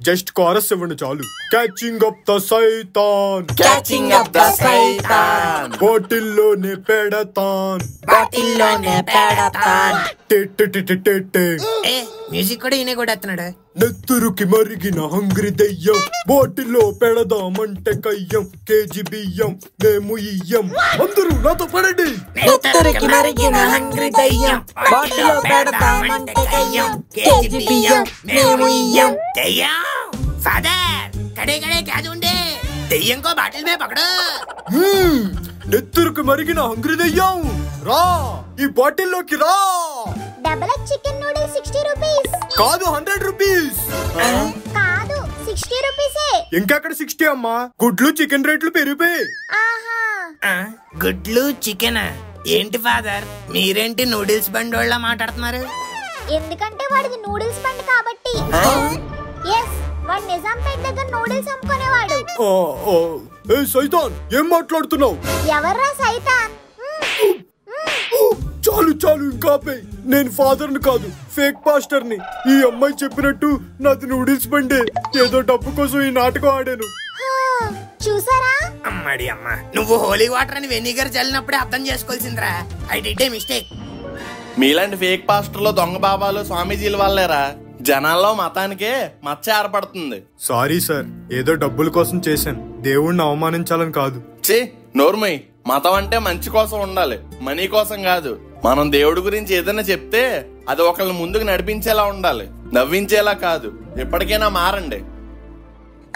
జస్ట్ కోరస్ ఇవ్వండి చాలు. క్యాచింగ్ అప్ ద సైతాన్, క్యాచింగ్ అప్ ద సైతాన్, బాటిల్లోనే పెడతాన్, బాటిల్లోనే పెడతాన్. మ్యూజిక్ కూడా ఈయన కూడా ఎత్తున్నాడు. నెత్తురుకి మరిగిన హంగ్రి దెయ్యం, బాటిల్లో పెడదామంటే కయ్యం, కేజీ బియ్యం మేము ఇయ్యం. అందరూ నాతో పడండి. నెత్తురుకి మరిగిన హంగ్రి దెయ్యం, బాటిల్లో పెడదామంటే కయ్యం, కేజీ బియ్యం మేము ఇయ్యం. దెయ్యం ఫాదర్, కడే కడే క్యా చూండే, దెయ్యం కో బాటిల్ మే పకడో. నెత్తురుకి మరిగిన హంగ్రి దెయ్యం, రా ఈ బాటిల్లోకి రా. Double chicken noodles 60 rupees. కాదు 100 రూపీస్. కాదు 60 రూపీసే. ఇంకెక్కడ 60 అమ్మా? గుడ్లు చికెన్ రేట్లు పెరిగిపోయి. గుడ్లు చికెన్ ఏంటి ఫాదర్? మీరేంటి నూడిల్స్ బండి వాళ్ళ మాట్లాడుతున్నారు? ఎందుకంటే వాడిది నూడిల్స్ బండి కాబట్టి. ఎస్, వాడు నిజాంపేట్ దగ్గర నూడిల్స్ అమ్ముకునేవాడు. ఏ సైతాన్, ఏం మాట్లాడుతున్నావు? ఎవర్రా సైతాన్? చాలు చాలు, ఇంకా నేను ఫాదర్ ని కాదు, ఫేక్ పాస్టర్ ని. ఈ అమ్మాయి చెప్పినట్టు నాది నూడిల్స్ బండే. ఏదో డబ్బు కోసం ఈ నాటకం ఆడాను. చూసారా? అమ్మడి అమ్మ, నువ్వు హోలీ వాటర్ అని వెనిగర్ చల్లినప్పుడే అర్థం చేసుకోవాల్సిందిరా. I did a mistake. మీలాంటి ఫేక్ పాస్టర్లు, దొంగ బాబాలు, స్వామీజీల వల్లేరా జనాల్లో మతానికే మచ్చ ఏర్పడుతుంది. సారీ సార్, ఏదో డబ్బుల కోసం చేశాను, దేవుణ్ణి అవమానించాలని కాదు. ఛీ, నోర్మై. మతం అంటే మంచి కోసం ఉండాలి, మనీ కోసం కాదు. మనం దేవుడి గురించి ఏదైనా చెప్తే అది ఒకళ్ళని ముందుకు నడిపించేలా ఉండాలి, నవ్వించేలా కాదు. ఎప్పటికైనా మారండి.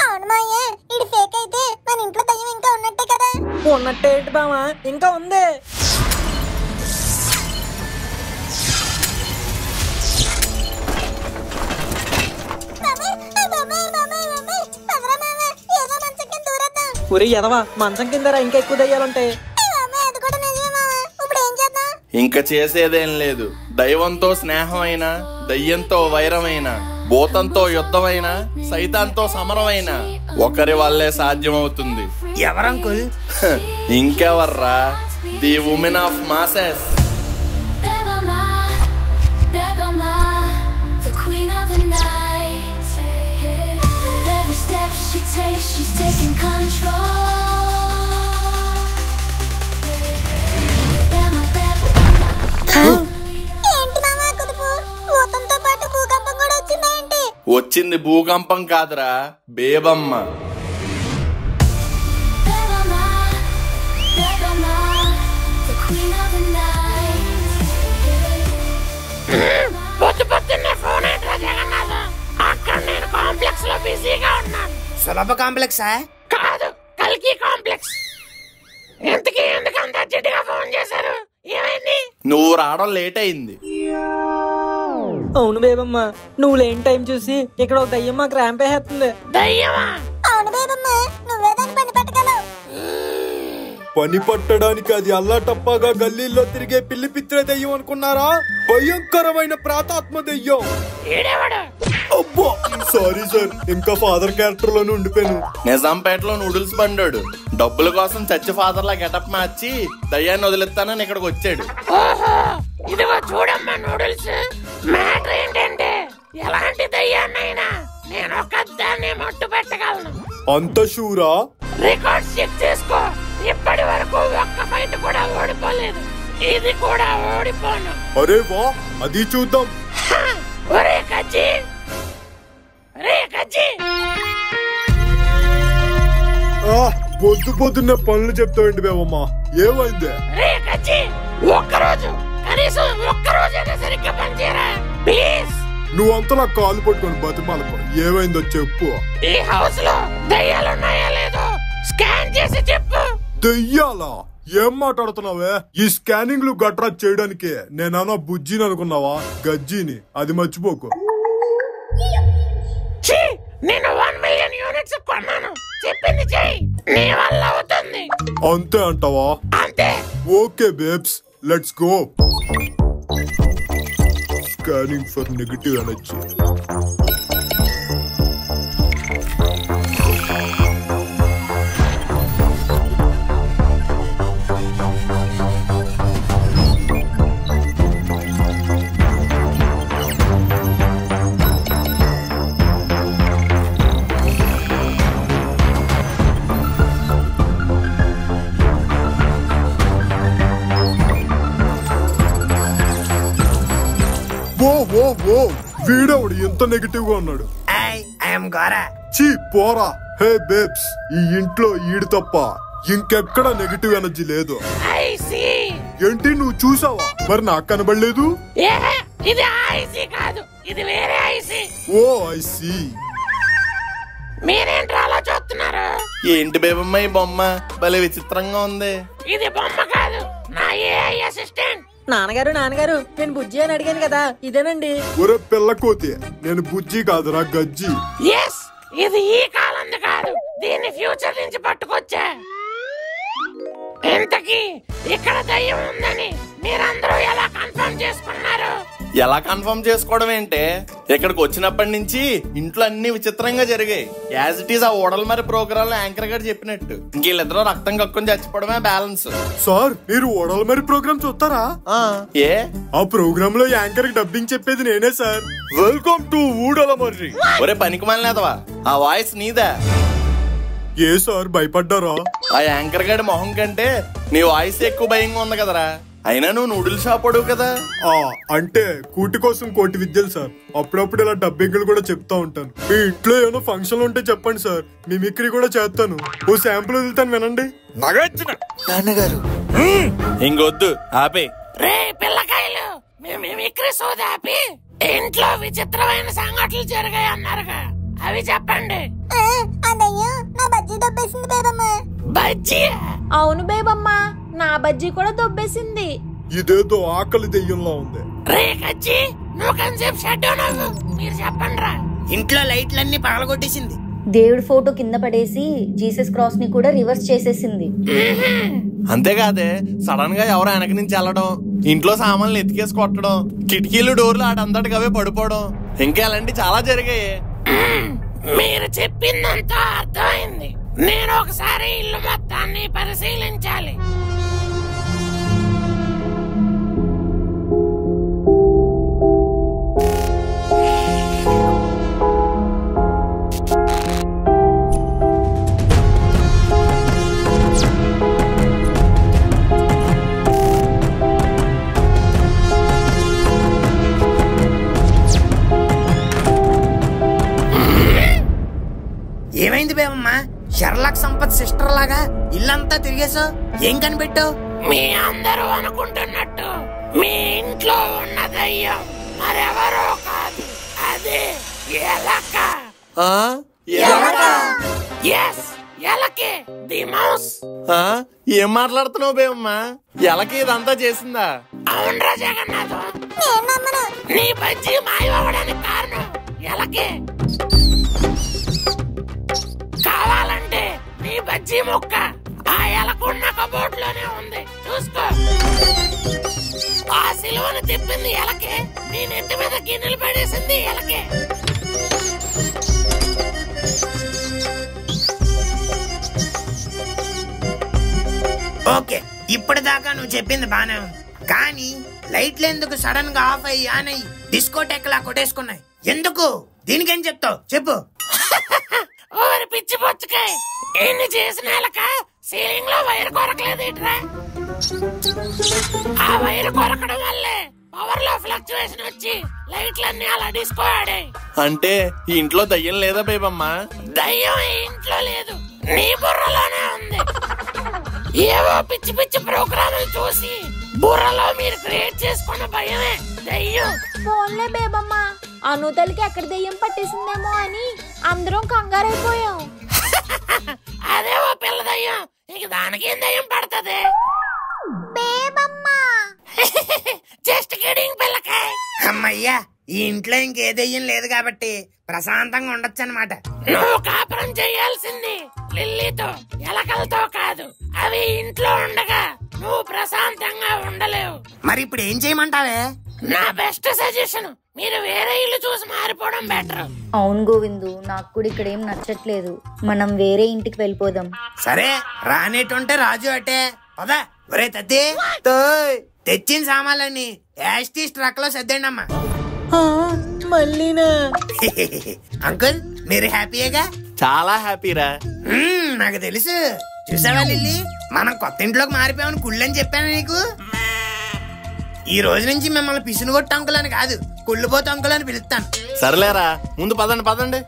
అవును మాయ, ఇది ఫేక్ అయితే మన ఇంట్లో దయ్యం ఇంకా ఉన్నట్టే కదా? ఉన్నట్టే బామా, ఇంకా ఉంది. ఒరే ఎదవా, మంచం కిందరా ఇంకా ఎక్కువ దయ్యాలుంటాయి. ఇంకా చేసేదేం లేదు. దైవంతో స్నేహం అయినా, దయ్యంతో వైరమైనా, భూతంతో యుద్ధమైనా, సైతాన్తో సమరమైనా ఒకరి వల్లే సాధ్యమవుతుంది. ఎవరంకుల్? ఇంకెవర్రా, the women of masses. She's taking control. వచ్చింది భూకంపం కాదురా, Bebamma. The queen of the night. బిజీగా ఉన్నాను. సులభ కాంప్లెక్సా? కాదు, కల్కి కాంప్లెక్స్. ఇంతకీ ఎందుకు అంత అర్జెంటుగా ఫోన్ చేశారు? ఏమైంది? నువ్వు రావడం లేట్ అయింది. అవును బేబమ్మ, నువ్వు లేని టైం చూసి ఇక్కడ ఒక దయ్యం మాకు ర్యాంపేస్తుంది. దయ్యమా? అవును బేబమ్మ, నువ్వే దాన్ని పని పట్టగలవు. పని పట్టడానికి అది అల్లాటప్పగా గల్లీల్లో తిరిగే పిల్లి పిత్రే దెయ్యం అనుకున్నారా? భయంకరమైన ప్రాతాత్మ దెయ్యం. అబ్బో సారీ సార్, ఇంకా ఫాదర్ క్యారెక్టర్ లోనే ఉండిపోయాను. నిజాంపేటలో నూడిల్స్ బండాడు. డబ్బుల కోసం చచ్చి ఫాదర్ లా గెటప్ మార్చి దయ్యాన్ని వదిలేస్తానని ఇక్కడికి వచ్చాడు. ఇదిగో చూడమ్మా నూడిల్స్. మ్యాటర్ ఏంటంటే ఎలాంటి దయ్యాన్నైనా నేను ఒక్కదాన్ని మట్టు పెట్టగలను. అంత షూరా? రికార్డ్ చెక్ చేసుకో. ఇప్పటి వరకు ఒక్క ఫైట్ కూడా ఓడిపోలేదు. ఇది కూడా ఓడిపోను. అరే వా, అది చూద్దాం. ఒరే కజ్జి, రే కజ్జి. పొద్దు పొద్దున్న పనులు చెప్తావేంటి బేవమ్మా? ఏమైంది? రే కజ్జి, ఒక్కరోజు కనీసం ఒక్కరోజైనా సరిగ్గా పనిచేయరా ప్లీజ్. నువ్వంతలా కాలు పట్టుకొని బతిమాలకు. ఏమైందో చెప్పు. ఈ హౌస్ లో దయ్యాలున్నాయా లేదో స్కాన్ చేసి చెప్పు. దయ్యాలా? ఏం మాట్లాడుతున్నావే? ఈ స్కానింగ్లు గట్రా చేయడానికి నేనన్నా బుజ్జిని అనుకున్నావా? గజ్జిని, అది మర్చిపోకు. నేను 1 మిలియన్ యూనిట్స్ కొన్నాను. చెప్పింది చెయ్యి, నీ వల్ల అవుతుంది. అంతే అంటావా? అంతే. Okay babes, let's go. Scanning for negative energy. వీడవుడు ఎంత నెగటివ్ గా ఉన్నాడు. చీ పోరా. హే బేబ్స్, ఈ ఇంట్లో ఈడు తప్ప ఇంకెక్కడ నెగటివ్ ఎనర్జీ లేదు. ఏంటి నువ్వు చూసావా? మరి నాకు కనబడలేదు. ఇది ఐసీ కాదు, ఇది వేరే ఐసీ. ఓ ఐసీ. మీరేంటి అలా చూస్తున్నారు? ఏంటి బేబమ్మ ఈ బొమ్మ? భలే విచిత్రంగా ఉంది. ఇది బొమ్మ కాదు, నా ఏఐ అసిస్టెంట్. నాన్నగారు నేను బుజ్జి అని అడిగాను కదా, ఇదేనండి. ఒరే పిల్ల కోతి, నేను బుజ్జి కాదురా గజ్జి. ఇది ఈ కాలంది కాదు, దీన్ని ఫ్యూచర్ నుంచి పట్టుకొచ్చా. ఇంతకీ ఇక్కడ దయ్యం ఉందని మీరందరూ ఎలా కన్ఫర్మ్ చేసుకున్నారు? ఎలా కన్ఫర్మ్ చేసుకోవడం ఏంటే? ఇక్కడికి వచ్చినప్పటి నుంచి ఇంట్లో అన్ని విచిత్రంగా జరిగాయి. యాజ్ ఇట్ ఈస్ ఆ ఓడల మరి ప్రోగ్రామ్ లో యాంకర్ గారు చెప్పినట్టు ఇంకెళ్ళిద్దరూ రక్తం కక్కుని చచ్చిపోవడమే బ్యాలెన్స్. సార్, మీరు ఓడల మరి ప్రోగ్రామ్ చూస్తారా? ఏ ఆ ప్రోగ్రామ్ లో యాంకర్ కి డబ్బింగ్ చెప్పేది నేనే సార్. వెల్కమ్ టు ఊడల మర్రి. ఒరే పనికి మాలినేదవా, ఆ వాయిస్ నీదా? ఏ సార్ భయపడ్డారా? ఆ యాంకర్ గారి మొహం కంటే నీ వాయిస్ ఎక్కువ భయంగా ఉంది కదరా. అయినా నువ్వు నూడిల్స్ షాప్ అడుగు కదా. అంటే కూటి కోసం కోటి విద్యలు సార్. అప్పుడప్పుడు ఇలా డబ్బింగ్లు కూడా చెప్తా ఉంటాను. మీ ఇంట్లో ఏమైనా ఫంక్షన్ ఉంటే చెప్పండి సార్, మిమిక్రీ కూడా చేస్తాను. ఓ శాంపుల్ వదులుతాను వినండి. నాన్నగారు ఇంకొద్దు, ఆపే. రే పిల్లకాయలు, మిమిక్రీ సోదాపి ఇంట్లో విచిత్రమైన సంఘటనలు జరిగాయి అన్నారుగా, అవి చెప్పండి. బజ్జీ? అవును బేబమ్మ, నా బజ్జీ కూడా దొబ్బేసింది. ఇదేదో ఆకలి దెయ్యంలా ఉంది. రే కజ్జి, నువ్వు కన్సెప్ట్ షట్ డౌన్ అవ్వు. మీరు చెప్పండి రా. ఇంట్లో లైట్లన్నీ పగలగొట్టేసింది. దేవుడి ఫోటో కింద పడేసి జీసస్ క్రాస్ ని కూడా రివర్స్ చేసేసింది. అంతేకాదే సడన్ గా ఎవరో వెనక నుంచి వెళ్ళడం, ఇంట్లో సామాన్లు ఎత్తికేసి కొట్టడం, కిటికీలు డోర్లు ఆడంతటికి అవే పడిపోవడం, ఇంకా అలాంటి చాలా జరిగాయి. మీరు చెప్పిందంతా అర్థమైంది. నేను ఒకసారి ఇల్లు మొత్తాన్ని పరిశీలించాలి. ఏమైంది బేవమ్మా? షర్లాక్ సంపత్ సిస్టర్ లాగా ఇల్లంతా తిరిగేసా, ఏం కనిపెట్టావు? మీ అందరూ అనుకుంటున్నట్టు మీ ఇంట్లో ఉన్న దయ్యం మరెవరో కాదు, అదే ఎలక. ఎలకే ది మౌస్. ఏం మాట్లాడుతున్నావు బేమ్మా? ఎలకి ఇదంతా చేసిందా? అవునరా జగన్నాథం, నీ బజ్జీ మాయమవడానికి కారణం ఎలకే. కావాలంటే నీ బజ్జీ ముక్క ఆ ఎలకున్న కబోర్డ్ లోనే ఉంది, చూసుకో. ఆ సిలువను తిప్పింది ఎలకే, నీ నెత్తి మీద గిన్నెలు పడేసింది ఎలకే. ఓకే, ఇప్పటిదాకా నువ్వు చెప్పింది బానే ఉంది, కానీ లైట్లు ఎందుకు సడన్ గా ఆఫ్ అయ్యి ఆన్ అయ్యి డిస్కోటెక్ లా కొట్టేసుకున్నాయి? ఎందుకు? దీనికేం చెప్తావు చెప్పు. ఓరి పిచ్చి పొచ్చుకాయ, ఎన్ని చేసిన సీలింగ్ లో వైర్ కొరకలేదేట్రా? ఆ వైర్ కొరకడం వల్లే పవర్ లో ఫ్లక్చువేషన్ వచ్చి లైట్లన్నీ అలా డిస్కో ఆడాయి. అంటే ఈ ఇంట్లో దయ్యం లేదా బేబమ్మా? దయ్యం ఈ ఇంట్లో లేదు, నీ బుర్రలోనే ఉంది. ఏవో పిచ్చి పిచ్చి ప్రోగ్రాములు చూసి బుర్రలో మీరు క్రియేట్ చేసుకున్న భయమే దయ్యం. ఫోన్లే బేబమ్మ, అనూతలకి ఎక్కడ దయ్యం పట్టేసిందేమో అని అందరం కంగారైపోయాం. అదే ఓ పిల్ల దయ్యం, ఇక దానికేం దయ్యం పడుతుంది? జస్ట్ కిడింగ్ పిల్లకాయ. అమ్మయ్యా, ఈ ఇంట్లో ఇంకే దయ్యం లేదు కాబట్టి ప్రశాంతంగా ఉండొచ్చు అన్నమాట. నువ్వు కాపురం చేయాల్సింది లిల్లీతో, ఎలకలతో కాదు. అవి ఇంట్లో ఉండగా నువ్వు ప్రశాంతంగా ఉండలేవు. మరి ఇప్పుడు ఏం చేయమంటావే? నా బెస్ట్ సజెషన్, మీరు వేరే ఇల్లు చూసి మారిపోవడం బెటర్. అవును గోవిందు, నాకు కూడా ఇక్కడ ఏం నచ్చట్లేదు. మనం వేరే ఇంటికి వెళ్ళిపోదాం. సరే, రానేటుంటే రాజు అటే పదా. ఒరే తత్తి, తెచ్చిన సామాన్లన్నీ యాస్టీస్ ట్రక్ లో సర్దండి అమ్మా. మళ్ళీనా? అంకుల్, మీరు హ్యాపీయేగా? చాలా హ్యాపీరా. నాకు తెలుసు. చూసావా లిల్లీ, మనం కొత్త ఇంట్లోకి మారిపోయామని కుళ్ళని చెప్పాను నీకు. ఈ రోజు నుంచి మిమ్మల్ని పిసినుగొట్టు అంకుల్ అని కాదు, కుళ్ళుపోతు అంకుల్ అని పిలుస్తాను. సర్లేరా, ముందు పదండి పదండి.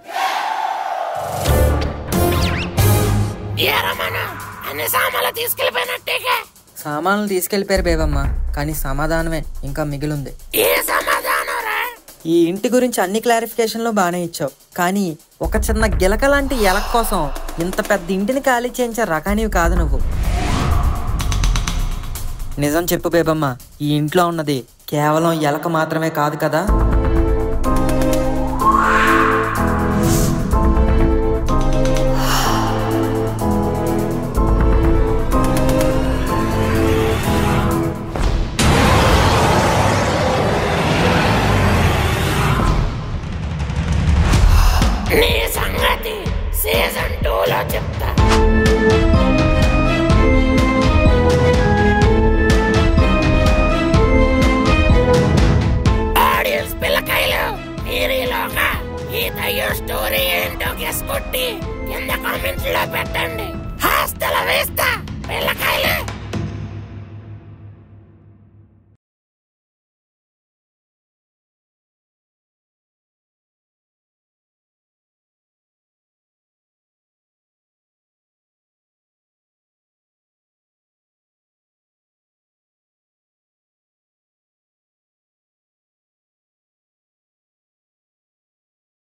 అన్ని సామాన్లు తీసుకెళ్లిపోయినట్టేగా? సామాన్లు తీసుకెళ్లిపోయారు బేబమ్మ, కానీ సమాధానమే ఇంకా మిగిలింది. ఏ సమాధానం రా? ఈ ఇంటి గురించి అన్ని క్లారిఫికేషన్లు బాగానే ఇచ్చావు, కానీ ఒక చిన్న గిలక లాంటి ఎలక కోసం ఇంత పెద్ద ఇంటిని ఖాళీ చేయించే రకానివి కాదు నువ్వు. నిజం చెప్పు బేబమ్మ, ఈ ఇంట్లో ఉన్నది కేవలం ఎలక మాత్రమే కాదు కదా? నీ సంగతి సీజన్ 2లో చెప్తా. ఆడియన్స్ పిల్లకాయలు, మీరీలోగా ఈ దయ్యం స్టోరీ ఏంటో గెస్ కొట్టి కింద కామెంట్స్ లో పెట్టండి. హస్త la vista, పిల్లకాయలు.